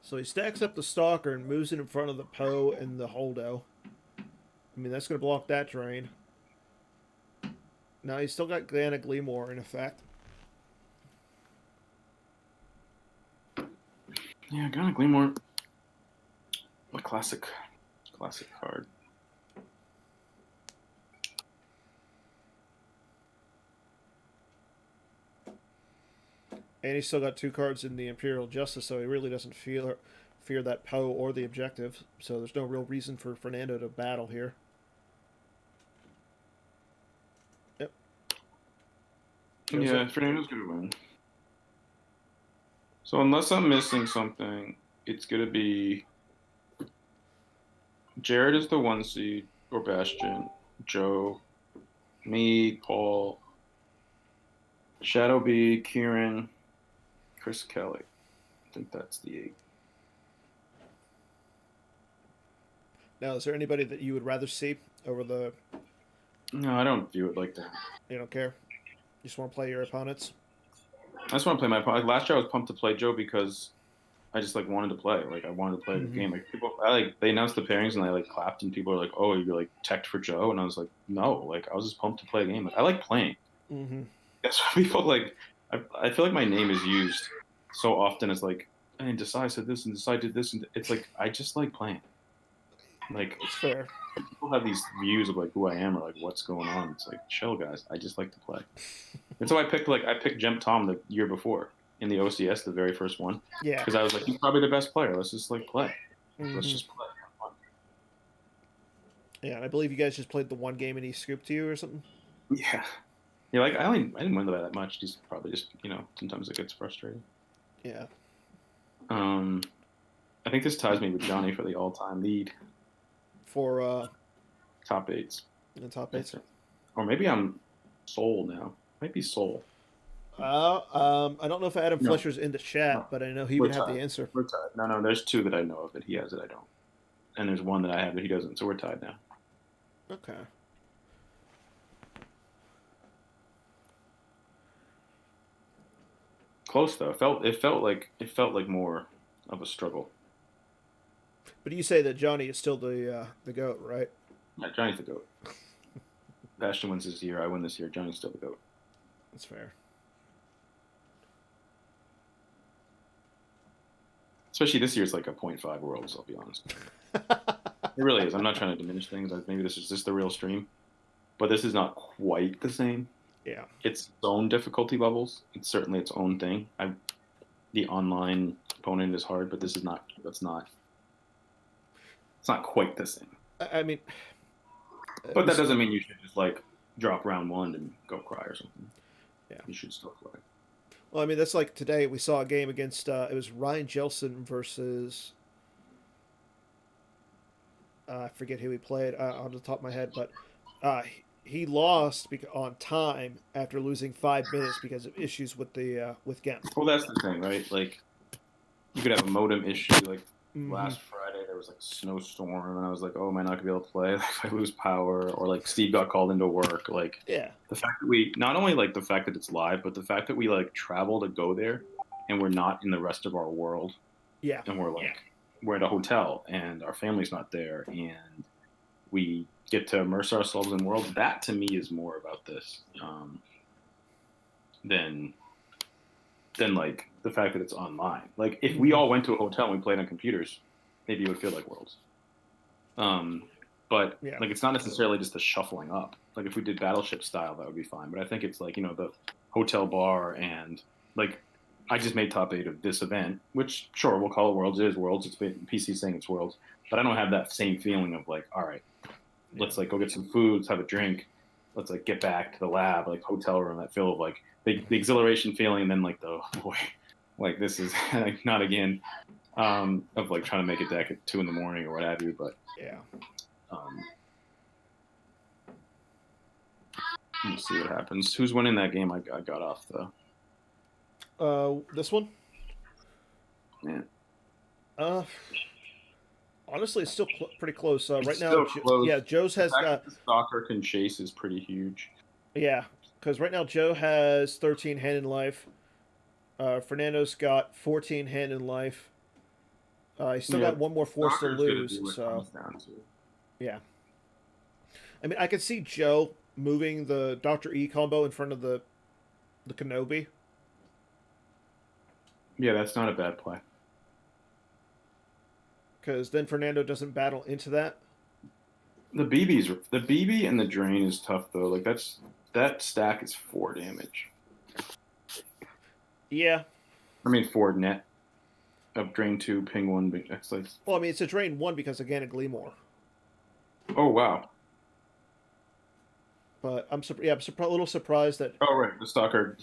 So he stacks up the Stalker and moves it in front of the Poe and the Holdo. I mean, that's going to block that drain. Now he's still got Gana Gleamore in effect. Yeah, Gana Gleamore. A classic card. And he's still got 2 cards in the Imperial Justice, so he really doesn't fear that Poe or the objective. So there's no real reason for Fernando to battle here. Yep. Yeah, Fernando's going to win. So unless I'm missing something, it's going to be Jared is the 1 seed, or Bastion, Joe, me, Paul, Shadow B, Kieran, Chris Kelly. I think that's the 8. Now, is there anybody that you would rather see over the... No, I don't view it like that. You don't care? You just want to play your opponents? I just want to play my opponent. Last year I was pumped to play Joe because I just wanted to play. I wanted to play the game. They announced the pairings and I clapped and people were like, "Oh, you're teched for Joe," and I was like, "No, I was just pumped to play a game. I like playing." Mm-hmm. That's why people I feel like my name is used so often as and Desai said this and Desai did this, and it's I just like playing. It's fair. People have these views of who I am or what's going on. It's chill, guys. I just like to play. And so I picked Gem Tom the year before in the OCS, the very first one. Yeah. Because I was he's probably the best player. Let's just play. Mm-hmm. Let's just play. Yeah, and I believe you guys just played the one game and he scooped you or something. Yeah. Yeah, I didn't win by that much. He's probably just sometimes it gets frustrating. Yeah. I think this ties me with Johnny for the all-time lead. For top 8s. The top 8s. Or maybe I'm Soul now. Might be Soul. I don't know if Adam Flesher's in the chat, but I know he would have the answer. We're tied. No, there's 2 that I know of that he has that I don't. And there's 1 that I have that he doesn't, so we're tied now. Okay. Close though. It felt like more of a struggle. But you say that Johnny is still the GOAT, right? Yeah, Johnny's the GOAT. Bastion wins this year. I win this year. Johnny's still the GOAT. That's fair. Especially this year's a 0.5 world, so I'll be honest. It really is. I'm not trying to diminish things. Maybe this is just the real stream, but this is not quite the same. Yeah. It's its own difficulty levels. It's certainly its own thing. The online opponent is hard, but this is not. It's not quite the same. I mean, but that doesn't mean you should just like drop round 1 and go cry or something. Yeah, you should still play. Well, I mean, that's like today we saw a game against it was Ryan Jelson versus I forget who he played on the top of my head, but he lost on time after losing 5 minutes because of issues with the with GEM. Well, that's the thing, right? Like, you could have a modem issue. Like last Friday, there was like a snowstorm, and I was like, "Oh, am I not gonna be able to play? Like, if I lose power, or like Steve got called into work, like yeah." The fact that we not only like the fact that it's live, but the fact that we like travel to go there, and we're not in the rest of our world. Yeah, and we're like. We're at a hotel and our family's not there and we get to immerse ourselves in worlds. That to me is more about this than like the fact that it's online. Like if we all went to a hotel and we played on computers, maybe it would feel like Worlds. But like it's not necessarily just the shuffling up. Like if we did Battleship style, that would be fine. But I think it's like, the hotel bar and like I just made top 8 of this event, which sure we'll call it Worlds. It is Worlds. It's PC saying it's Worlds, but I don't have that same feeling of like, all right, let's like go get some food, let's have a drink, let's like get back to the lab, like hotel room. That feel of like the exhilaration feeling, and then like the oh boy, like this is like not again, of like trying to make a deck at 2 a.m. or what have you. But let's see what happens. Who's winning that game? I got off though. This one? Yeah. Honestly, it's still pretty close. Right now, Joe's has the stalker can chase is pretty huge. Yeah, because right now Joe has 13 hand in life. Fernando's got 14 hand in life. He's still got one more force to lose. So yeah, I mean, I could see Joe moving the Dr. E combo in front of the Kenobi. Yeah, that's not a bad play. Because then Fernando doesn't battle into that. The BB and the drain is tough though. Like that stack is 4 damage. Yeah. I mean 4 net of drain 2, ping 1. That's like. Well, I mean it's a drain 1 because again a Gleamore. Oh wow. But I'm a little surprised that. Oh right, the stalker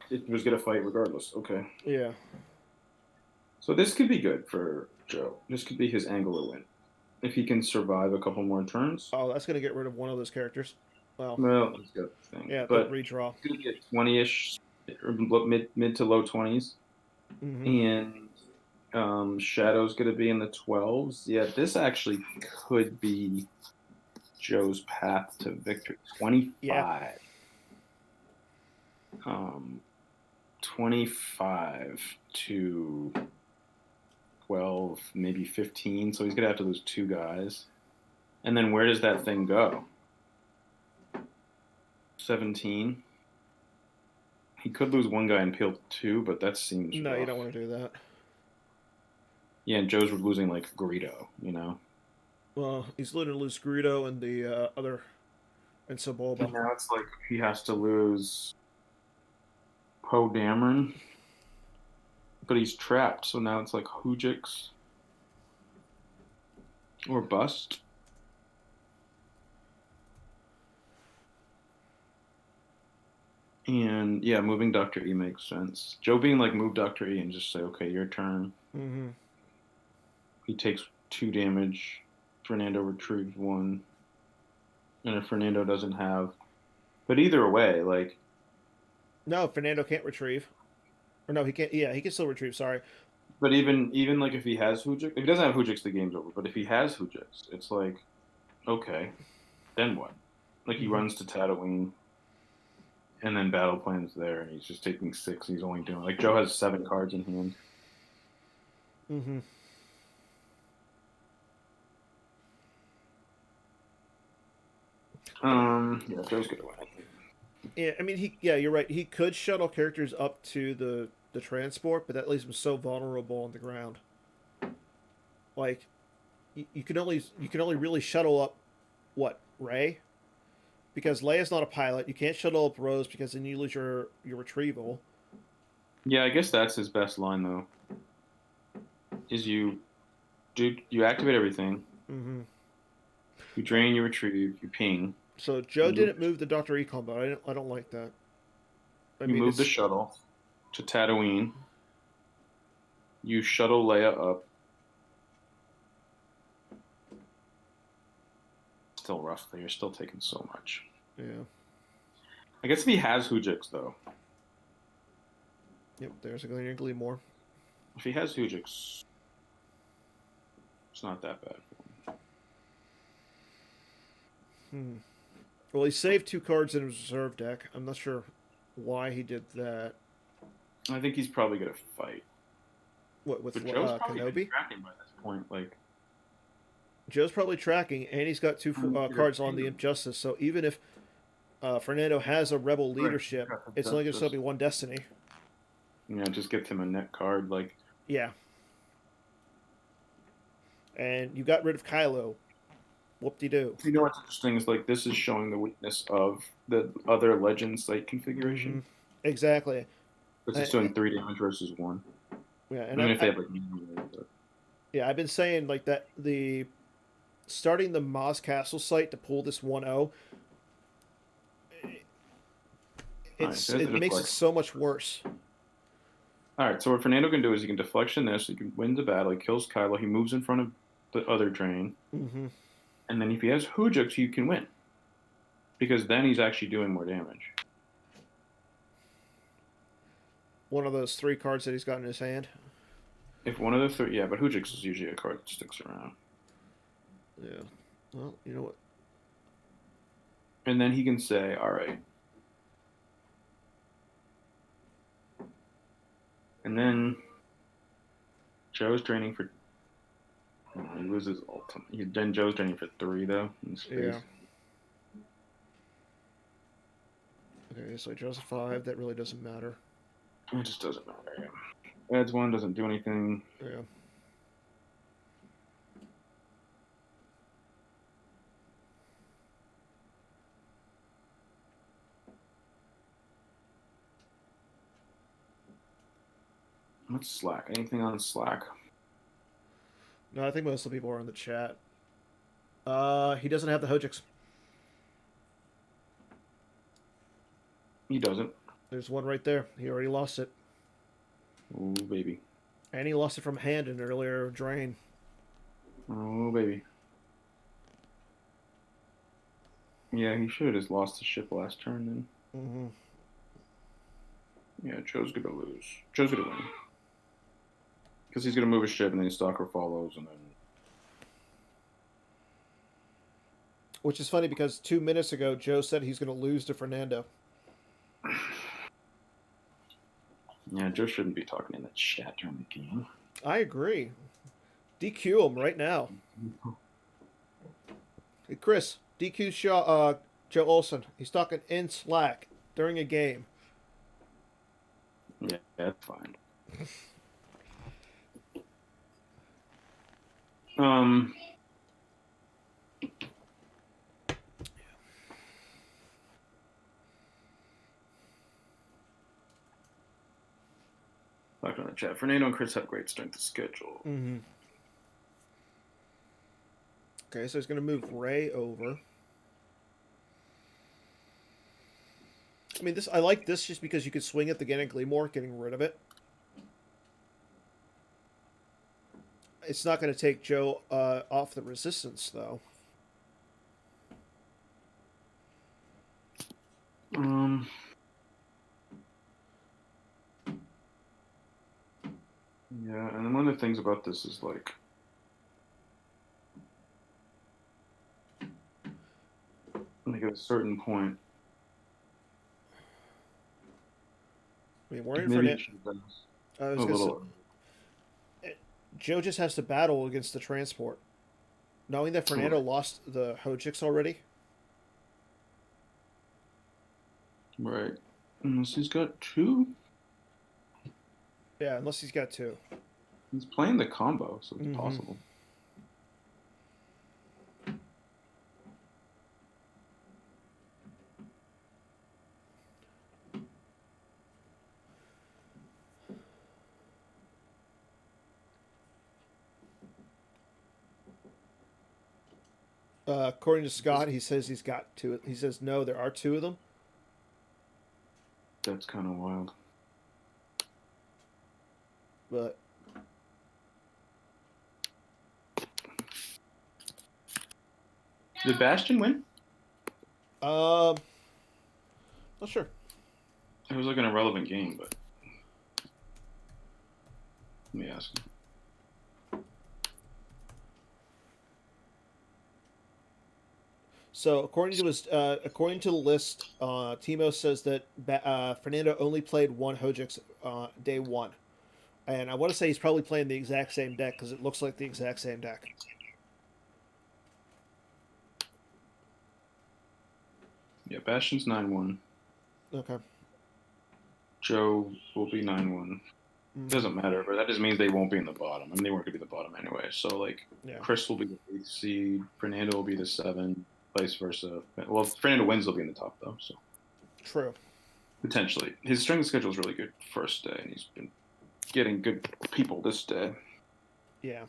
it was gonna fight regardless. Okay. Yeah. So this could be good for Joe. This could be his angle to win. If he can survive a couple more turns. Oh, that's going to get rid of one of those characters. Well, that's a good thing. Yeah, but redraw. He's going to get 20-ish, mid to low 20s. And Shadow's going to be in the 12s. Yeah, this actually could be Joe's path to victory. 25. Yeah. 25 to 12, maybe 15. So he's going to have to lose 2 guys. And then where does that thing go? 17. He could lose 1 guy and peel 2, but that seems No, rough. You don't want to do that. Yeah, and Joe's losing like Greedo, Well, he's literally lose Greedo and the other and Sebulba. And now it's like he has to lose Poe Dameron. But he's trapped, so now it's like Hujix or bust. And yeah, moving Dr. E makes sense. Joe being like, move Dr. E and just say, okay, your turn. He takes 2 damage. Fernando retrieves 1. And if Fernando doesn't have. But either way, like. No, Fernando can't retrieve. Or no, he can't. Yeah, he can still retrieve. Sorry. But even like if he has Hujix, if he doesn't have Hujix, the game's over. But if he has Hujix, it's like, okay, then what? Like he runs to Tatooine, and then battle plan's there, and he's just taking 6. He's only doing like Joe has 7 cards in hand. Yeah, Joe's gonna win. Yeah, I mean you're right. He could shuttle characters up to the transport, but that leaves him so vulnerable on the ground. Like, you can only really shuttle up what Ray, because Leia's not a pilot. You can't shuttle up Rose because then you lose your retrieval. Yeah, I guess that's his best line though. Is you activate everything, Mm-hmm. you drain, you retrieve, you ping, So Joe you move, didn't move the Doctor Econ, but I don't like that. I you mean, move the it's shuttle to Tatooine. You shuttle Leia up. Still roughly, you're still taking so much. yeah. I guess if he has Hujix though. Yep. There's a Gleaner Gleamore. If he has Hujix, it's not that bad for him. Hmm. Well, he saved 2 cards in his reserve deck. I'm not sure why he did that. I think he's probably gonna fight. What with But Joe's probably been Kenobi? tracking by this point. Like, Joe's probably tracking, and he's got 2 cards on the Imp Justice. So even if Fernando has a Rebel right, leadership, it's only going to still be 1 Destiny. Yeah, just gets him a net card. Like, Yeah. And you got rid of Kylo. Whoop-de-doo. you know what's interesting is like this is showing the weakness of the other Legend site configuration. Mm-hmm. Exactly. It's just doing 3 damage versus 1. Yeah, and Even if they have like yeah, I've been saying like that the starting the Maz Castle site to pull this 1-0, it makes it so much worse. All right, so what Fernando can do is he can deflection this, he can win the battle, he kills Kylo, he moves in front of the other train, and then if he has Hujux, he can win. Because then he's actually doing more damage. One of those 3 cards that he's got in his hand. If one of the 3, yeah, but Hujix is usually a card that sticks around. Yeah. Well, you know what? And then he can say, all right. And then Joe's draining for. He loses ultimate. Then Joe's draining for 3 though in space. Yeah. Okay, so Joe's a 5. That really doesn't matter. It just doesn't matter. Yeah. Adds 1, doesn't do anything. Yeah. What's Slack? Anything on Slack? No, I think most of the people are in the chat. He doesn't have the Hojix. He doesn't. There's one right there. He already lost it. Oh, baby. And he lost it from hand in an earlier drain. Oh, baby. Yeah, he should have just lost the ship last turn then. Mm-hmm. Yeah, Joe's going to lose. Joe's going to win. Because he's going to move his ship and then Stalker follows and then... Which is funny because 2 minutes ago, Joe said he's going to lose to Fernando. Yeah, Joe shouldn't be talking in that chat during the game. I agree. DQ him right now. Hey, Chris, DQ Joe Olsen. He's talking in Slack during a game. Yeah, that's fine. Back on the chat. Fernando and Chris have great strength of schedule. Mm-hmm. Okay, so he's going to move Ray over. I mean, I like this just because you could swing at the Gannon Gleamore, getting rid of it. It's not going to take Joe off the resistance, though. Yeah, and one of the things about this is like at a certain point. I mean, we're in for it. A little. Joe just has to battle against the transport. Knowing that Fernando lost the Hojix already. Right. Unless he's got 2? Yeah, unless he's got 2. He's playing the combo, so it's possible. According to Scott, he says he's got two. He says no, there are two of them. That's kind of wild. But did Bastion win? not sure. It was like an irrelevant game, but let me ask him. So according to the list, Timo says that Fernando only played one Hojix day one, and I want to say he's probably playing the exact same deck because it looks like the exact same deck. Yeah, Bastion's 9-1. Okay. Joe will be 9-1. Mm-hmm. Doesn't matter, but that just means they won't be in the bottom. I mean, they weren't going to be the bottom anyway. So, like, yeah. Chris will be the 8th seed, Fernando will be the 7, vice versa. Well, if Fernando wins, he'll be in the top, though. So true. Potentially. His strength schedule is really good first day, and he's been getting good people this day. Yeah.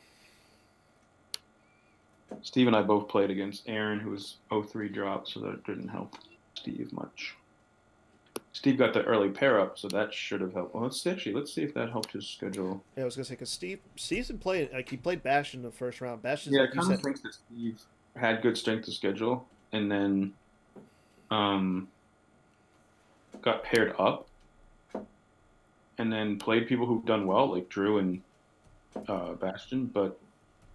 Steve and I both played against Aaron, who was 0-3 drop, so that didn't help Steve much. Steve got the early pair up, so that should have helped. Well, let's see if that helped his schedule. Yeah, I was gonna say because Steve's been playing like he played Bastion in the first round. Bastion's yeah, like I kind of think that Steve had good strength of schedule, and then got paired up, and then played people who've done well, like Drew and Bastion, but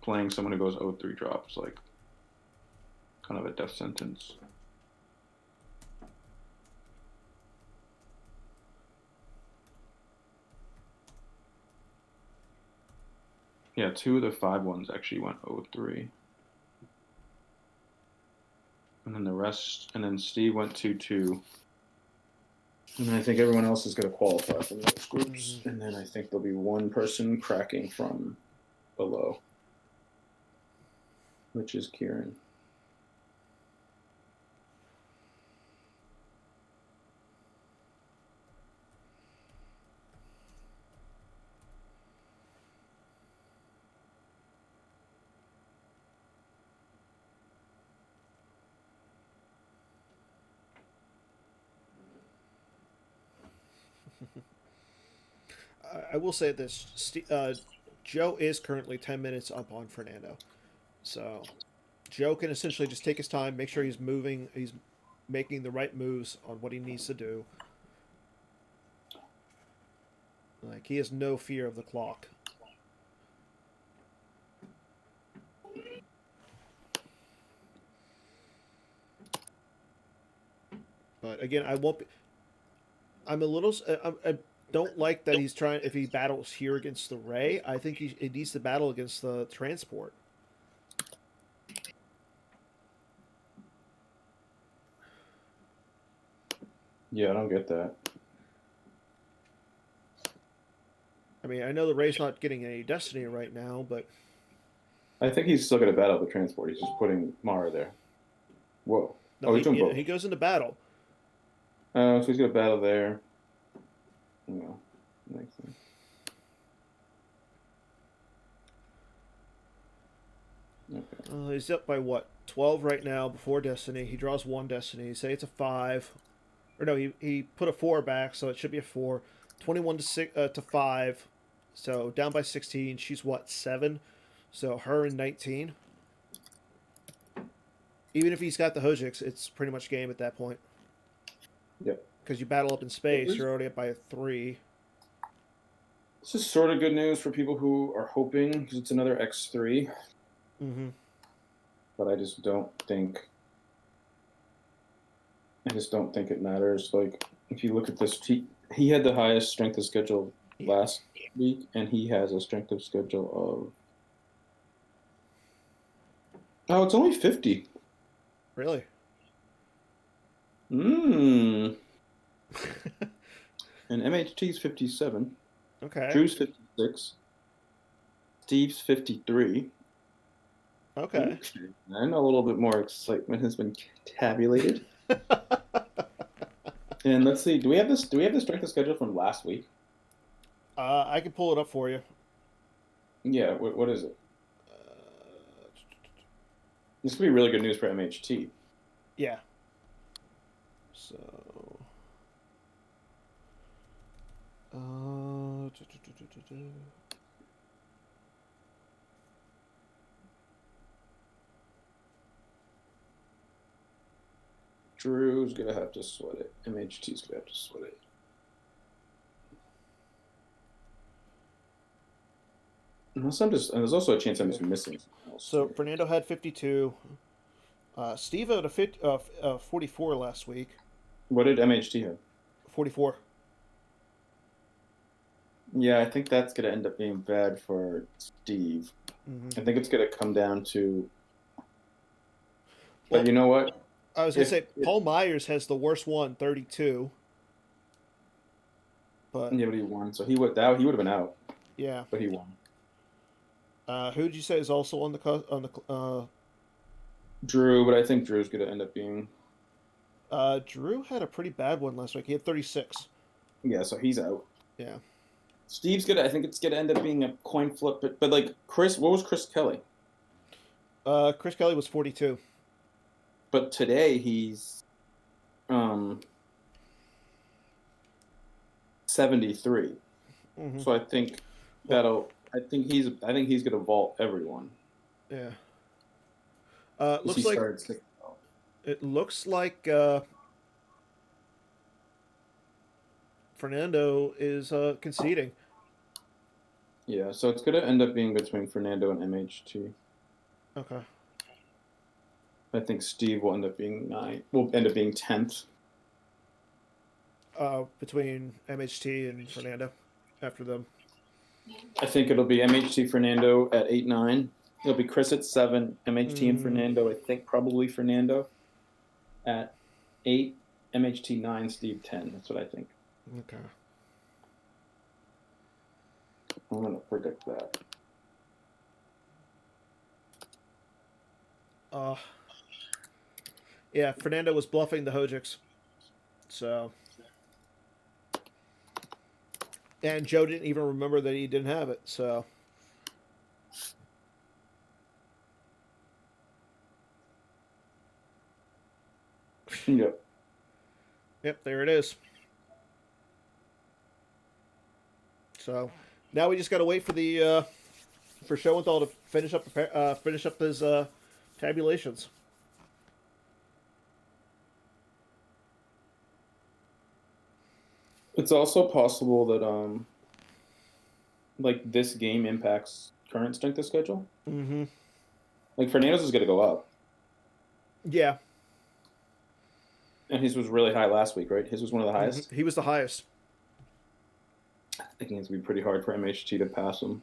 playing someone who goes 0-3 drops, like kind of a death sentence. Yeah, 2 of the 5 ones actually went 0-3. And then the rest, and then Steve went 2-2. And then I think everyone else is going to qualify from those groups. Mm-hmm. And then I think there'll be one person cracking from below, which is Kieran. I will say this: Joe is currently 10 minutes up on Fernando, so Joe can essentially just take his time, make sure he's moving, he's making the right moves on what he needs to do. Like he has no fear of the clock. But again, I won't be. I'm a little. I don't like that he's trying. If he battles here against the Ray, I think he needs to battle against the transport. Yeah, I don't get that. I mean, I know the Ray's not getting any Destiny right now, but I think he's still going to battle the transport. He's just putting Mara there. Whoa! No, he's doing both. He goes into battle. So he's going to battle there. Yeah, makes sense. Okay. He's up by what? 12 right now before Destiny. He draws one Destiny. Say it's a 5. Or no, he put a 4 back, so it should be a 4. 21 to 5. So down by 16. She's what? 7. So her and 19. Even if he's got the Hojix, it's pretty much game at that point. Yep. Because you battle up in space, you're already up by a 3. This is sort of good news for people who are hoping, because it's another X3. Mm-hmm. But I just don't think it matters. Like, if you look at this, he had the highest strength of schedule last week, and he has a strength of schedule of... Oh, it's only 50. Really? And MHT's 57. Okay. Drew's 56. Steve's 53. Okay. And a little bit more excitement has been tabulated. And let's see, do we have the strength of schedule from last week? I can pull it up for you. Yeah, what is it? This could be really good news for MHT. Yeah. So. Drew's gonna have to sweat it. MHT's gonna have to sweat it. Unless I'm just, and there's also a chance I'm just missing. So Fernando had 52. Steve had a 44 last week. What did MHT have? 44. Yeah, I think that's gonna end up being bad for Steve. I think it's gonna come down to. But you know what? I was gonna say Paul Myers has the worst one, 32. But yeah, but he won, so he would have been out. Yeah, but he won. Who did you say is also on the Drew, but I think Drew's gonna end up being. Drew had a pretty bad one last week. He had 36. Yeah, so he's out. Yeah. Steve's gonna. I think it's gonna end up being a coin flip, but like Chris, what was Chris Kelly? Chris Kelly was 42. But today he's 73. So I think I think he's gonna vault everyone. Yeah. Looks like it looks like Fernando is conceding. Yeah, so it's gonna end up being between Fernando and MHT. Okay. I think Steve will end up being 9th. Will end up being 10th. Between MHT and Fernando, after them. I think it'll be MHT Fernando at 8-9. It'll be Chris at 7, MHT and Fernando. I think probably Fernando at 8, MHT 9, Steve 10. That's what I think. Okay. I'm gonna predict that. Yeah, Fernando was bluffing the Hojiks. So. And Joe didn't even remember that he didn't have it, so. Yep. Yep, there it is. So now we just got to wait for the for Schoenthal to finish up his tabulations. It's also possible that like this game impacts current strength of schedule. Like Fernando's is going to go up. Yeah. And his was really high last week, right? His was one of the highest. He was the highest. I think it's going to be pretty hard for MHT to pass him.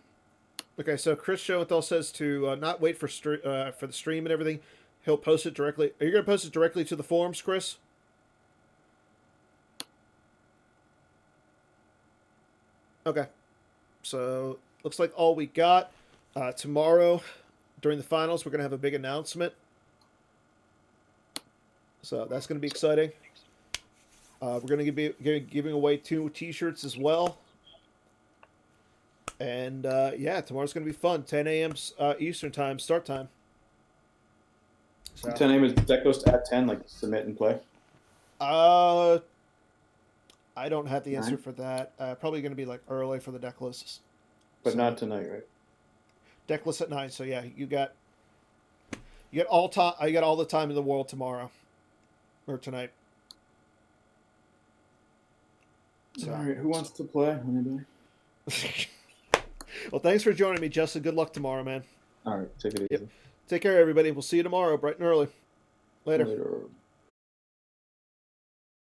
Okay, so Chris Schoenthal says to not wait for the stream and everything. He'll post it directly. Are you going to post it directly to the forums, Chris? Okay. So, looks like all we got. Tomorrow, during the finals, we're going to have a big announcement. So, that's going to be exciting. We're going to be giving away 2 t-shirts as well. And, yeah, tomorrow's going to be fun. 10 a.m. Eastern time, start time. So. 10 a.m. is that goes to at 10, like submit and play? I don't have the answer for that. Probably going to be like early for the deck lists. But so, not tonight, right? Deck list at 9. So yeah, you got all time. I got all the time in the world tomorrow or tonight. So. All right, who wants to play? Anybody? Well, thanks for joining me, Justin. Good luck tomorrow, man. All right, take it easy. Take care, everybody. We'll see you tomorrow, bright and early. Later.